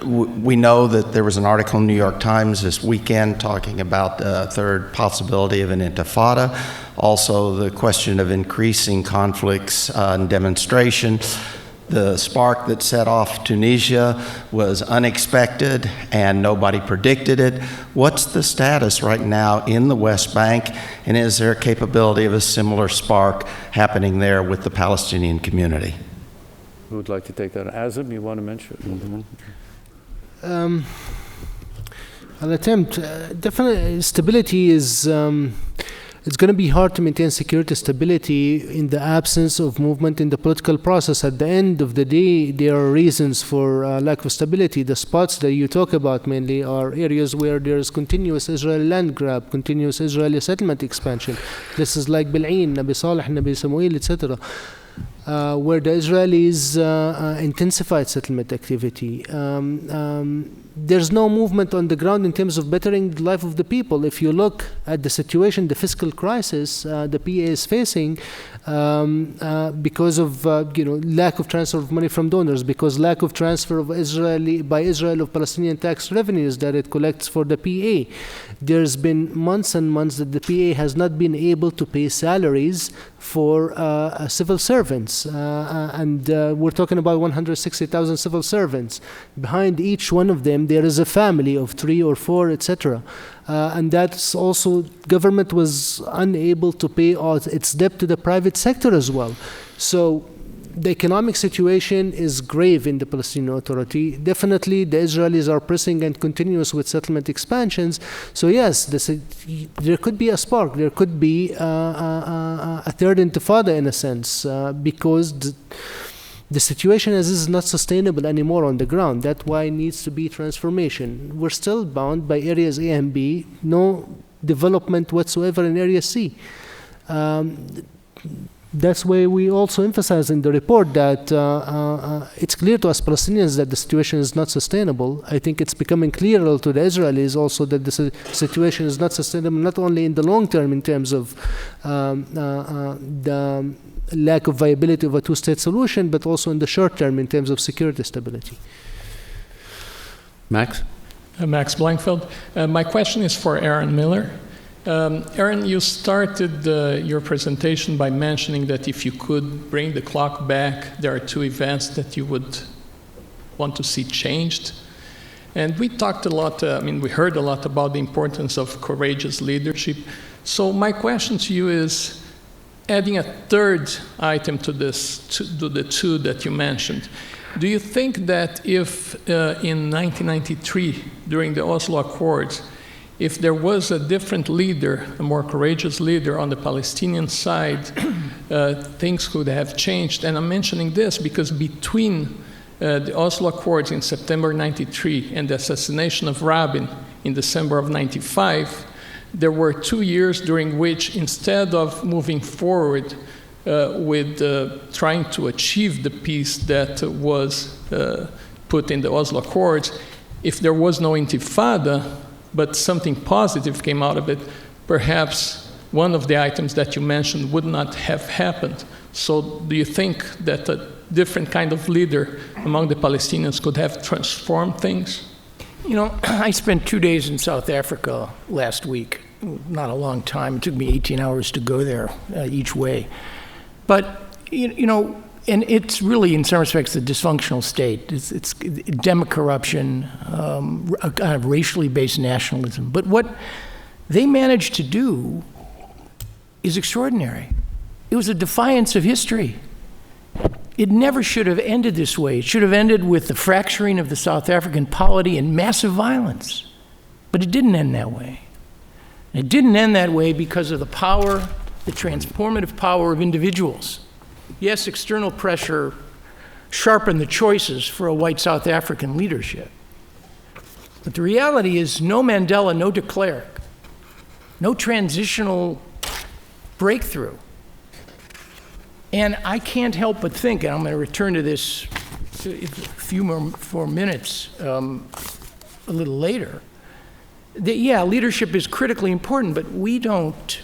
We know that there was an article in the New York Times this weekend talking about the third possibility of an intifada, also the question of increasing conflicts and demonstration. The spark that set off Tunisia was unexpected and nobody predicted it. What's the status right now in the West Bank, and is there a capability of a similar spark happening there with the Palestinian community? Who would like to take that? Azim, you want to mention? I'll attempt. Definitely, stability is. It's going to be hard to maintain security stability in the absence of movement in the political process. At the end of the day, there are reasons for lack of stability. The spots that you talk about mainly are areas where there is continuous Israeli land grab, continuous Israeli settlement expansion. This is like Bil'in, Nabi Saleh, Nabi Samuel, etc., where the Israelis intensified settlement activity. There's no movement on the ground in terms of bettering the life of the people. If you look at the situation, the fiscal crisis the PA is facing because of lack of transfer of money from donors, because lack of transfer of Israel of Palestinian tax revenues that it collects for the PA. There's been months and months that the PA has not been able to pay salaries for civil servants, and we're talking about 160,000 civil servants. Behind each one of them, there is a family of 3 or 4, etc. And that's also, government was unable to pay all its debt to the private sector as well. So the economic situation is grave in the Palestinian Authority. Definitely, the Israelis are pressing and continuous with settlement expansions. So yes, there could be a spark. There could be a third intifada in a sense, because the situation as is not sustainable anymore on the ground. That's why it needs to be transformation. We're still bound by areas A and B, no development whatsoever in area C. That's why we also emphasize in the report that it's clear to us Palestinians that the situation is not sustainable. I think it's becoming clearer to the Israelis also that the situation is not sustainable, not only in the long term in terms of the lack of viability of a two-state solution, but also in the short term in terms of security stability. Max? Max Blankfeld. My question is for Aaron Miller. Aaron, you started your presentation by mentioning that if you could bring the clock back, there are 2 events that you would want to see changed. And we talked a lot, we heard a lot about the importance of courageous leadership. So my question to you is, adding a third item to this, to the 2 that you mentioned, do you think that if in 1993, during the Oslo Accords, if there was a different leader, a more courageous leader on the Palestinian side, things could have changed? And I'm mentioning this because between the Oslo Accords in September 93 and the assassination of Rabin in December of 95, there were 2 years during which, instead of moving forward with trying to achieve the peace that was put in the Oslo Accords, if there was no intifada, but something positive came out of it, perhaps one of the items that you mentioned would not have happened. So do you think that a different kind of leader among the Palestinians could have transformed things? You know, I spent 2 days in South Africa last week. Not a long time. It took me 18 hours to go there each way. But, you know, and it's really, in some respects, a dysfunctional state. It's endemic corruption, a kind of racially based nationalism. But what they managed to do is extraordinary. It was a defiance of history. It never should have ended this way. It should have ended with the fracturing of the South African polity and massive violence. But it didn't end that way. It didn't end that way because of the power, the transformative power of individuals. Yes, external pressure sharpen the choices for a white South African leadership. But the reality is no Mandela, no de Klerk, no transitional breakthrough. And I can't help but think, and I'm going to return to this a few more minutes a little later, that yeah, leadership is critically important, but we can't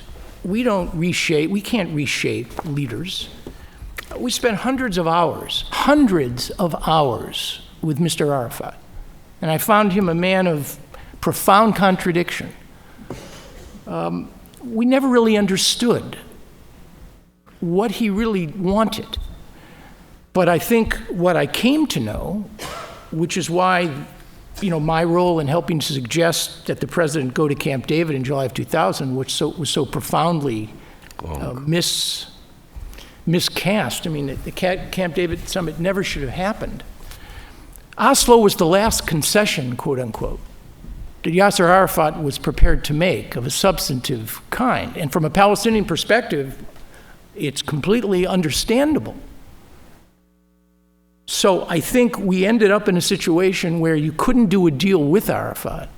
reshape leaders. We spent hundreds of hours with Mr. Arafat. And I found him a man of profound contradiction. We never really understood what he really wanted. But I think what I came to know, which is why, my role in helping to suggest that the president go to Camp David in July of 2000, which was so profoundly miscast. I mean, the Camp David summit never should have happened. Oslo was the last concession, quote unquote, that Yasser Arafat was prepared to make of a substantive kind. And from a Palestinian perspective, it's completely understandable. So I think we ended up in a situation where you couldn't do a deal with Arafat.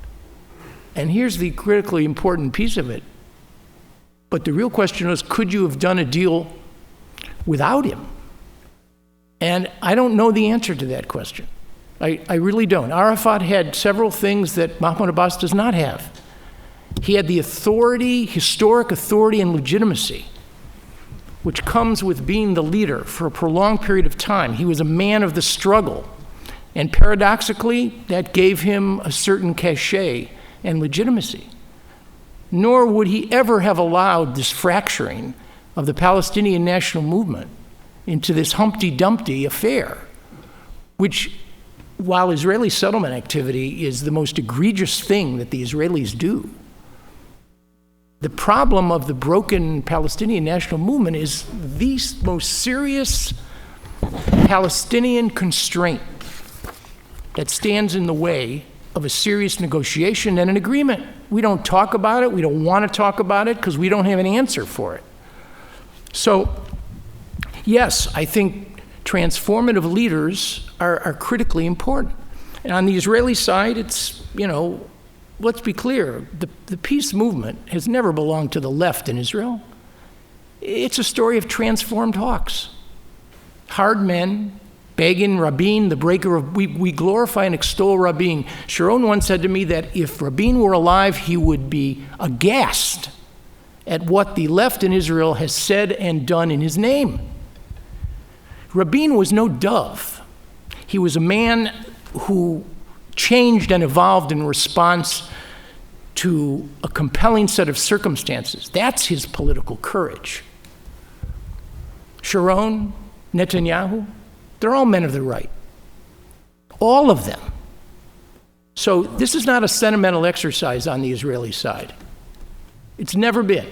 And here's the critically important piece of it. But the real question was, could you have done a deal without him? And I don't know the answer to that question. I really don't. Arafat had several things that Mahmoud Abbas does not have. He had the authority, historic authority and legitimacy, which comes with being the leader for a prolonged period of time. He was a man of the struggle. And paradoxically, that gave him a certain cachet and legitimacy. Nor would he ever have allowed this fracturing of the Palestinian national movement into this Humpty Dumpty affair, which, while Israeli settlement activity is the most egregious thing that the Israelis do, the problem of the broken Palestinian national movement is the most serious Palestinian constraint that stands in the way of a serious negotiation and an agreement. We don't talk about it. We don't want to talk about it because we don't have an answer for it. So, yes, I think transformative leaders are critically important. And on the Israeli side, it's, let's be clear, the peace movement has never belonged to the left in Israel. It's a story of transformed hawks. Hard men, Begin, Rabin, the breaker of, we glorify and extol Rabin. Sharon once said to me that if Rabin were alive, he would be aghast at what the left in Israel has said and done in his name. Rabin was no dove. He was a man who changed and evolved in response to a compelling set of circumstances. That's his political courage. Sharon, Netanyahu, they're all men of the right. All of them. So this is not a sentimental exercise on the Israeli side. It's never been.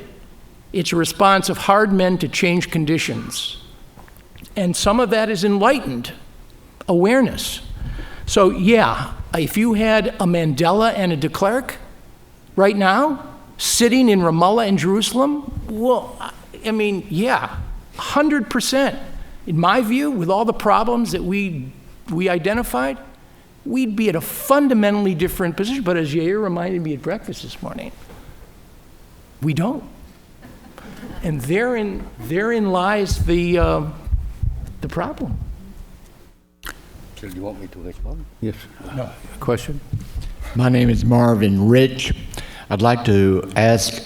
It's a response of hard men to change conditions. And some of that is enlightened awareness. So yeah, if you had a Mandela and a de Klerk right now, sitting in Ramallah and Jerusalem, well, I mean, yeah, 100%. In my view, with all the problems that we identified, we'd be at a fundamentally different position. But as Yair reminded me at breakfast this morning, we don't. And therein lies the problem. Do you want me to respond? Yes. No. Question? My name is Marvin Rich. I'd like to ask,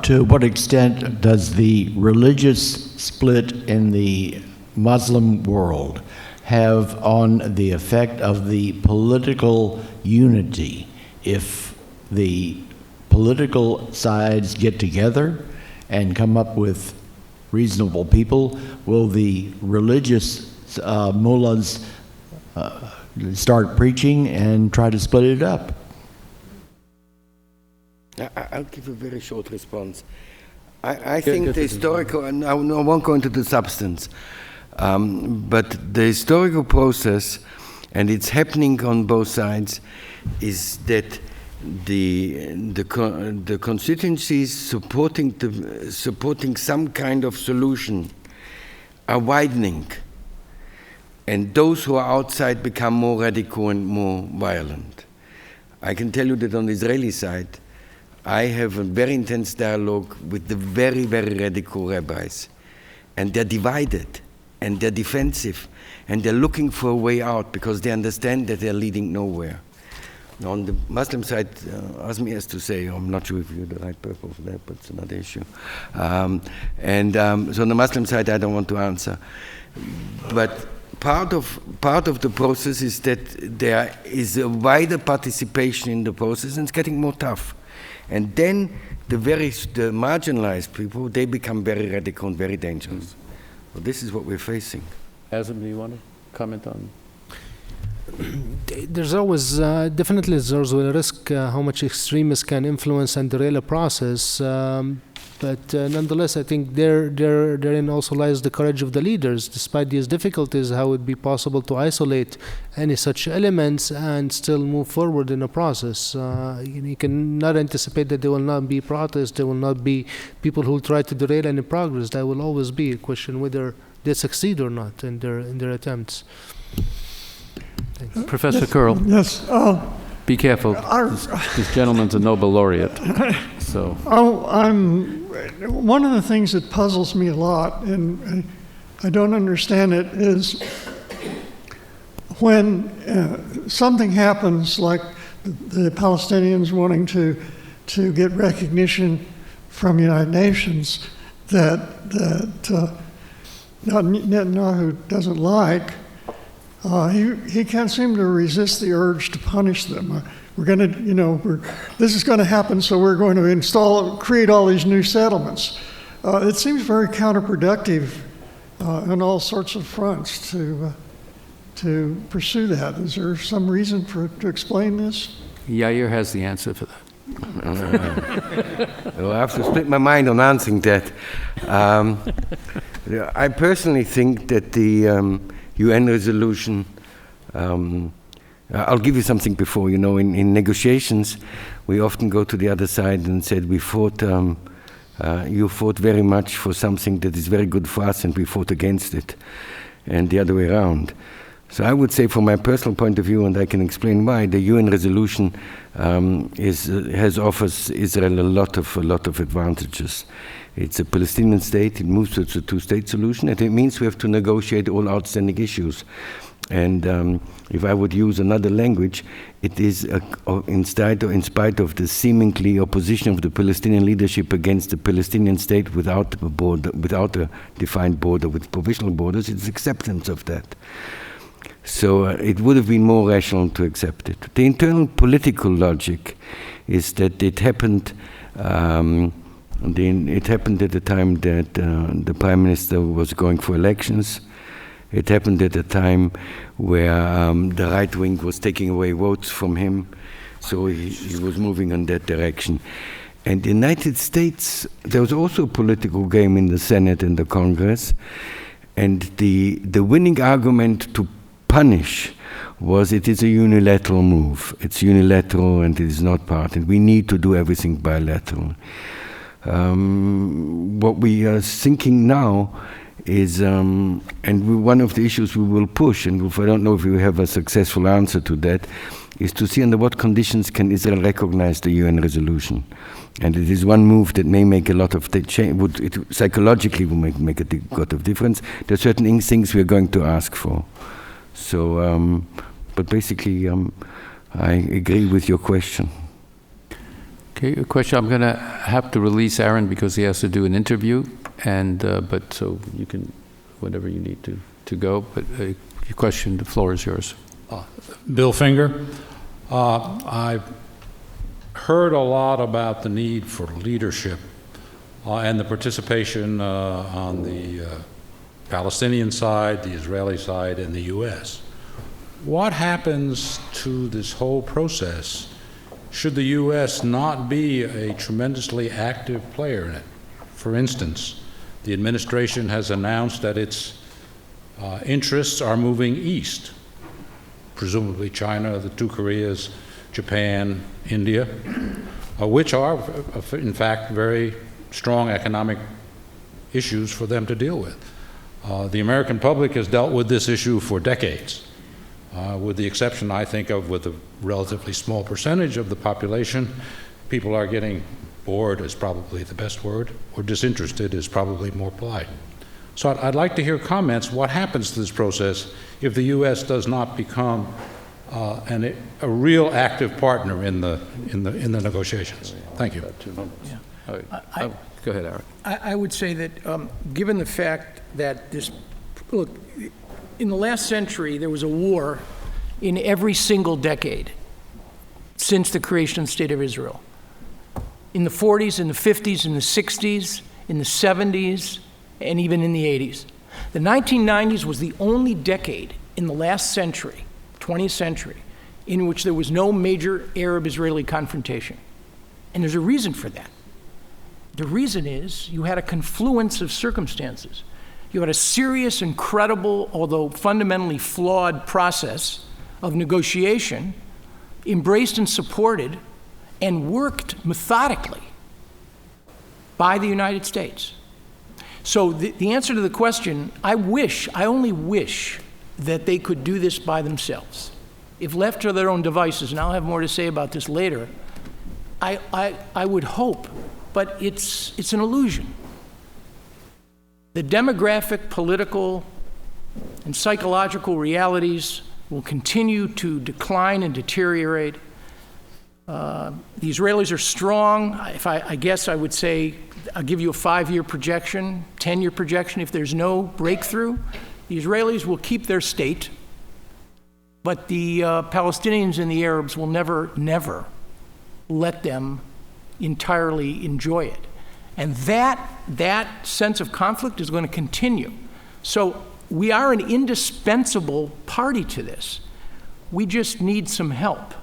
to what extent does the religious split in the Muslim world have on the effect of the political unity? If the political sides get together and come up with reasonable people, will the religious mullahs start preaching and try to split it up? I'll give a very short response. I think the historical, and I won't go into the substance, but the historical process, and it's happening on both sides, is that the constituencies supporting some kind of solution are widening. And those who are outside become more radical and more violent. I can tell you that on the Israeli side, I have a very intense dialogue with the very, very radical rabbis. And they're divided, and they're defensive, and they're looking for a way out because they understand that they're leading nowhere. Now, on the Muslim side, Azmi has to say, I'm not sure if you're the right person for that, but it's another issue. So on the Muslim side, I don't want to answer. But part of the process is that there is a wider participation in the process, and it's getting more tough. And then the marginalized people, they become very radical and very dangerous. Well, this is what we're facing. Azim, do you want to comment on? There's always, definitely there's a risk how much extremists can influence and derail a process. But nonetheless, I think therein also lies the courage of the leaders. Despite these difficulties, how would it be possible to isolate any such elements and still move forward in a process? You cannot anticipate that there will not be protests, there will not be people who will try to derail any progress. That will always be a question whether they succeed or not in their attempts. Professor Curl. Yes. Be careful. This gentleman's a Nobel laureate. So. One of the things that puzzles me a lot, and I don't understand it, is when something happens like the Palestinians wanting to get recognition from the United Nations that Netanyahu doesn't like. He can't seem to resist the urge to punish them. We're going to, this is going to happen, so we're going to create all these new settlements. It seems very counterproductive on all sorts of fronts to pursue that. Is there some reason to explain this? Yair has the answer for that. Well, I have to split my mind on answering that. I personally think that the UN resolution, I'll give you something before, in negotiations, we often go to the other side and said, you fought very much for something that is very good for us and we fought against it, and the other way around. So I would say from my personal point of view, and I can explain why, the UN resolution offers Israel a lot of advantages. It's a Palestinian state, it moves to a two-state solution, and it means we have to negotiate all outstanding issues. And if I would use another language, it is in spite of the seemingly opposition of the Palestinian leadership against the Palestinian state without a border, without a defined border, with provisional borders, it's acceptance of that. So it would have been more rational to accept it. The internal political logic is that it happened. It happened at the time that the Prime Minister was going for elections. It happened at a time where the right wing was taking away votes from him, so he was moving in that direction. And the United States, there was also a political game in the Senate and the Congress, and the winning argument to punish was it is a unilateral move. It's unilateral and it is not part, and we need to do everything bilateral. What we are thinking now is, and one of the issues we will push, and I don't know if we have a successful answer to that, is to see under what conditions can Israel recognize the UN resolution. And it is one move that may make a lot of change, psychologically will make a lot of difference. There are certain things we are going to ask for. So, but basically, I agree with your question. Okay, a question. I'm going to have to release Aaron because he has to do an interview, and but so you can, whatever you need to go. But your question, the floor is yours. Bill Finger, I've heard a lot about the need for leadership and the participation on the Palestinian side, the Israeli side, and the U.S. What happens to this whole process should the U.S. not be a tremendously active player in it? For instance, the administration has announced that its interests are moving east, presumably China, the two Koreas, Japan, India, which are, in fact, very strong economic issues for them to deal with. The American public has dealt with this issue for decades, with the exception, I think, of with a relatively small percentage of the population. People are getting bored is probably the best word, or disinterested is probably more polite. So I'd like to hear comments. What happens to this process if the U.S. does not become a real active partner in the negotiations? Thank you. Go ahead, Aaron. I would say that given the fact that look, in the last century, there was a war in every single decade since the creation of the State of Israel. In the 40s, in the 50s, in the 60s, in the 70s, and even in the 80s. The 1990s was the only decade in the last century, 20th century, in which there was no major Arab-Israeli confrontation. And there's a reason for that. The reason is you had a confluence of circumstances. You had a serious, incredible, although fundamentally flawed process of negotiation, embraced and supported and worked methodically by the United States. So the answer to the question, I only wish that they could do this by themselves. If left to their own devices, and I'll have more to say about this later, I would hope, but it's an illusion. The demographic, political, and psychological realities will continue to decline and deteriorate. The Israelis are strong. I guess I would say, I'll give you a 5-year projection, 10-year projection. If there's no breakthrough, the Israelis will keep their state, but the Palestinians and the Arabs will never let them entirely enjoy it. And that sense of conflict is going to continue. So we are an indispensable party to this. We just need some help.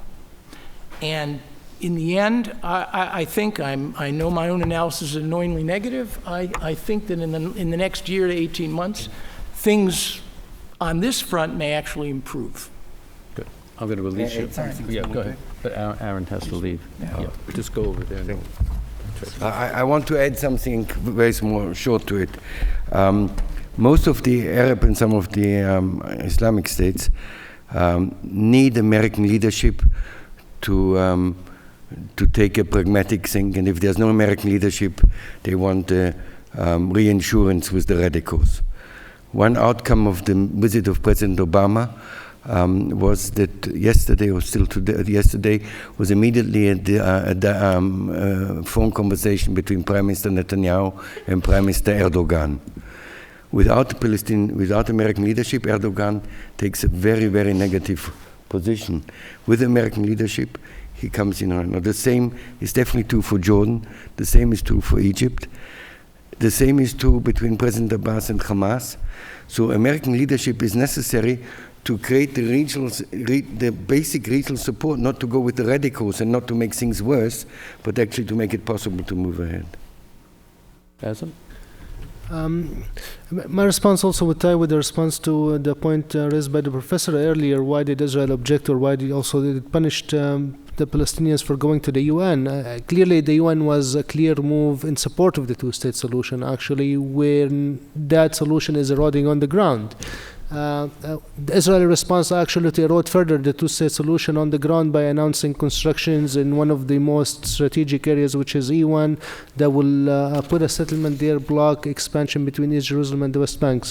And in the end, I think I know my own analysis is annoyingly negative. I think that in the next year to 18 months, things on this front may actually improve. Good. I'm going to release you. Yeah, go ahead. But Aaron has to leave. Yeah. Just go over there. No. I want to add something very small, short to it. Most of the Arab and some of the Islamic states need American leadership to take a pragmatic thing, and if there's no American leadership, they want reinsurance with the radicals. One outcome of the visit of President Obama was that yesterday, or still today, yesterday, was immediately a phone conversation between Prime Minister Netanyahu and Prime Minister Erdogan. Without American leadership, Erdogan takes a very, very negative position. With American leadership, he comes in. Now, the same is definitely true for Jordan. The same is true for Egypt. The same is true between President Abbas and Hamas. So American leadership is necessary to create the basic regional support, not to go with the radicals and not to make things worse, but actually to make it possible to move ahead. Basil? My response also would tie with the response to the point raised by the professor earlier. Why did Israel object, or why did it punish the Palestinians for going to the UN? Clearly, the UN was a clear move in support of the two-state solution, actually, when that solution is eroding on the ground. The Israeli response actually to erode further the two-state solution on the ground by announcing constructions in one of the most strategic areas, which is E1, that will put a settlement there, block expansion between East Jerusalem and the West Bank.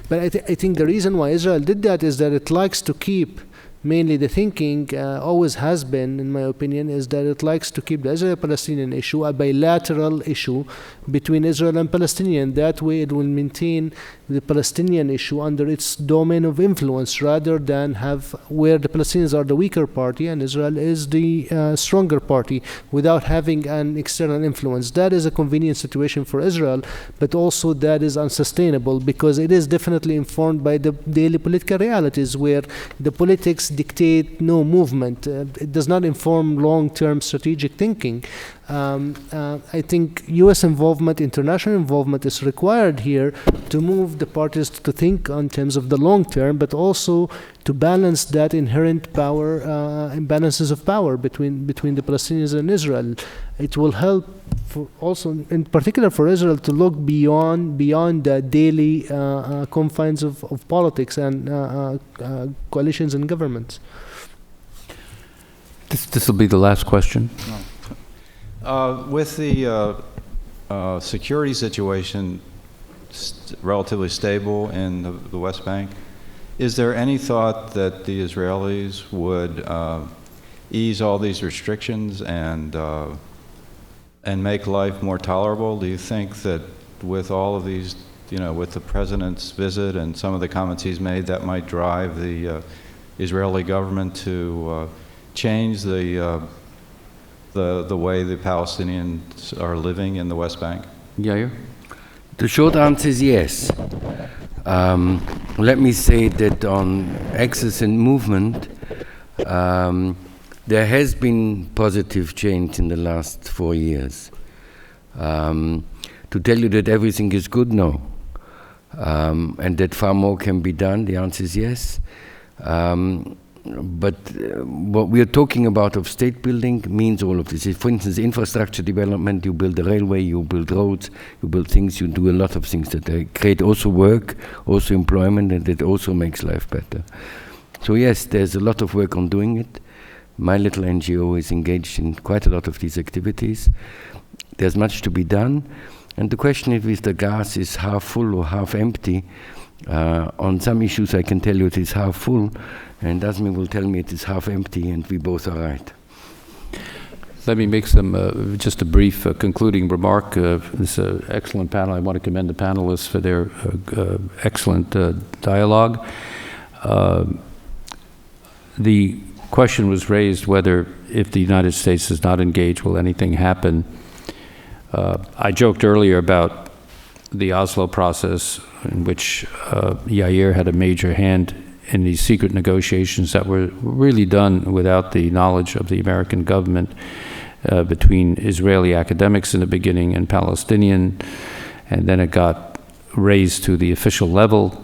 But I think the reason why Israel did that is that it likes to keep, mainly the thinking always has been, in my opinion, is that it likes to keep the Israeli-Palestinian issue a bilateral issue between Israel and Palestinian. That way it will maintain the Palestinian issue under its domain of influence, rather than have where the Palestinians are the weaker party and Israel is the stronger party, without having an external influence. That is a convenient situation for Israel, but also that is unsustainable, because it is definitely informed by the daily political realities, where the politics dictate no movement. It does not inform long-term strategic thinking. I think U.S. involvement, international involvement is required here to move the parties to think in terms of the long term, but also to balance that inherent power, imbalances of power between the Palestinians and Israel. It will help also, in particular for Israel, to look beyond the daily confines of politics and coalitions and governments. This will be the last question. With the security situation relatively stable in the West Bank, is there any thought that the Israelis would ease all these restrictions and make life more tolerable? Do you think that with all of these, with the president's visit and some of the comments he's made, that might drive the Israeli government to change the way the Palestinians are living in the West Bank? Yair? The short answer is yes. Let me say that on access and movement, there has been positive change in the last 4 years. To tell you that everything is good, no. And that far more can be done, the answer is yes. But what we are talking about of state building means all of this. For instance, infrastructure development, you build a railway, you build roads, you build things, you do a lot of things that create also work, also employment, and that also makes life better. So yes, there's a lot of work on doing it. My little NGO is engaged in quite a lot of these activities. There's much to be done. And the question is if the glass is half full or half empty. On some issues I can tell you it is half full, and Azmi will tell me it is half empty, and we both are right. Let me make some, just a brief concluding remark. This is an excellent panel. I want to commend the panelists for their excellent dialogue. The question was raised whether if the United States does not engage, will anything happen? I joked earlier about the Oslo process in which Yair had a major hand in these secret negotiations that were really done without the knowledge of the American government between Israeli academics in the beginning and Palestinian, and then it got raised to the official level.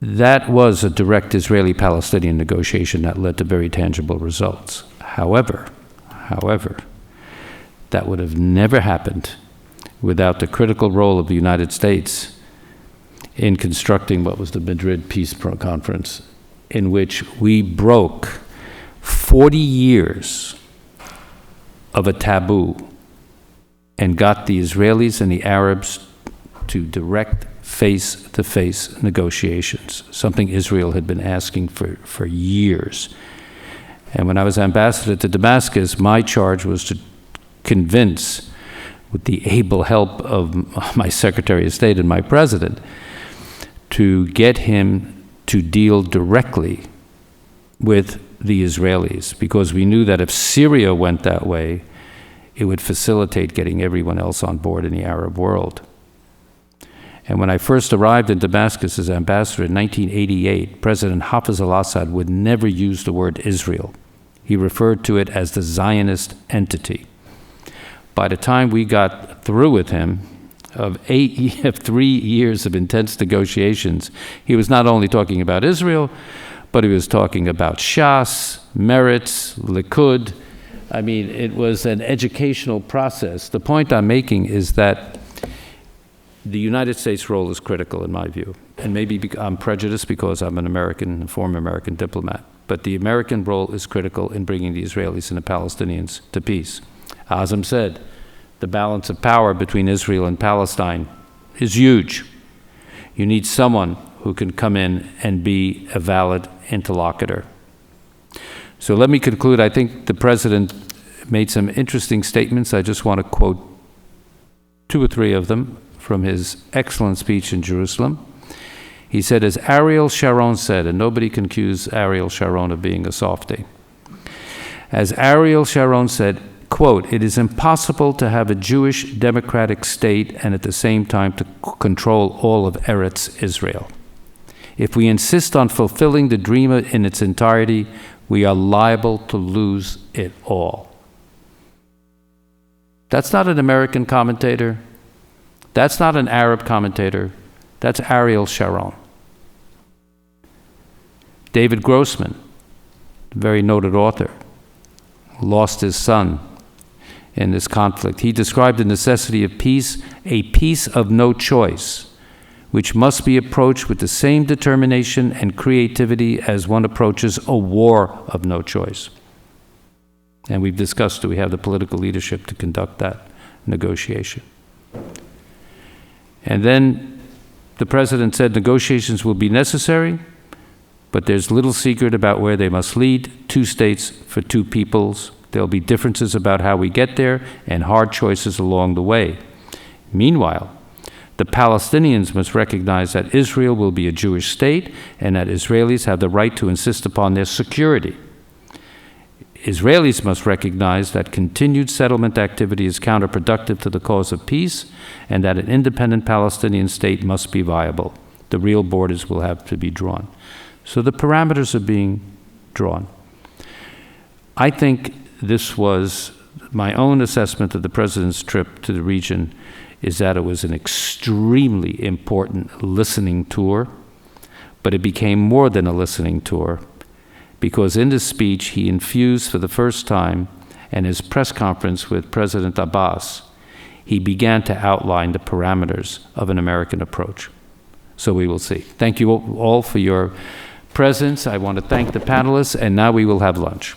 That was a direct Israeli-Palestinian negotiation that led to very tangible results. However, that would have never happened without the critical role of the United States in constructing what was the Madrid Peace Conference, in which we broke 40 years of a taboo and got the Israelis and the Arabs to direct face-to-face negotiations, something Israel had been asking for years. And when I was ambassador to Damascus, my charge was to convince, with the able help of my Secretary of State and my President, to get him to deal directly with the Israelis, because we knew that if Syria went that way, it would facilitate getting everyone else on board in the Arab world. And when I first arrived in Damascus as ambassador in 1988, President Hafez al-Assad would never use the word Israel. He referred to it as the Zionist entity. By the time we got through with him, of 3 years of intense negotiations, he was not only talking about Israel, but he was talking about Shas, Meretz, Likud. I mean, it was an educational process. The point I'm making is that the United States role is critical in my view. And maybe I'm prejudiced because I'm an American, a former American diplomat. But the American role is critical in bringing the Israelis and the Palestinians to peace. Azam said, the balance of power between Israel and Palestine is huge. You need someone who can come in and be a valid interlocutor. So let me conclude. I think the President made some interesting statements. I just want to quote 2 or 3 of them from his excellent speech in Jerusalem. He said, as Ariel Sharon said, and nobody can accuse Ariel Sharon of being a softie. As Ariel Sharon said, quote, it is impossible to have a Jewish democratic state and at the same time to control all of Eretz Israel. If we insist on fulfilling the dream in its entirety, we are liable to lose it all. That's not an American commentator. That's not an Arab commentator. That's Ariel Sharon. David Grossman, a very noted author, lost his son in this conflict. He described the necessity of peace, a peace of no choice, which must be approached with the same determination and creativity as one approaches a war of no choice. And we've discussed, do we have the political leadership to conduct that negotiation? And then the president said negotiations will be necessary, but there's little secret about where they must lead. 2 states for 2 peoples. There'll be differences about how we get there and hard choices along the way. Meanwhile, the Palestinians must recognize that Israel will be a Jewish state and that Israelis have the right to insist upon their security. Israelis must recognize that continued settlement activity is counterproductive to the cause of peace and that an independent Palestinian state must be viable. The real borders will have to be drawn. So the parameters are being drawn. I think this was my own assessment of the president's trip to the region is that it was an extremely important listening tour, but it became more than a listening tour because in this speech he infused for the first time, and his press conference with President Abbas, he began to outline the parameters of an American approach. So we will see. Thank you all for your presence. I want to thank the panelists, and now we will have lunch.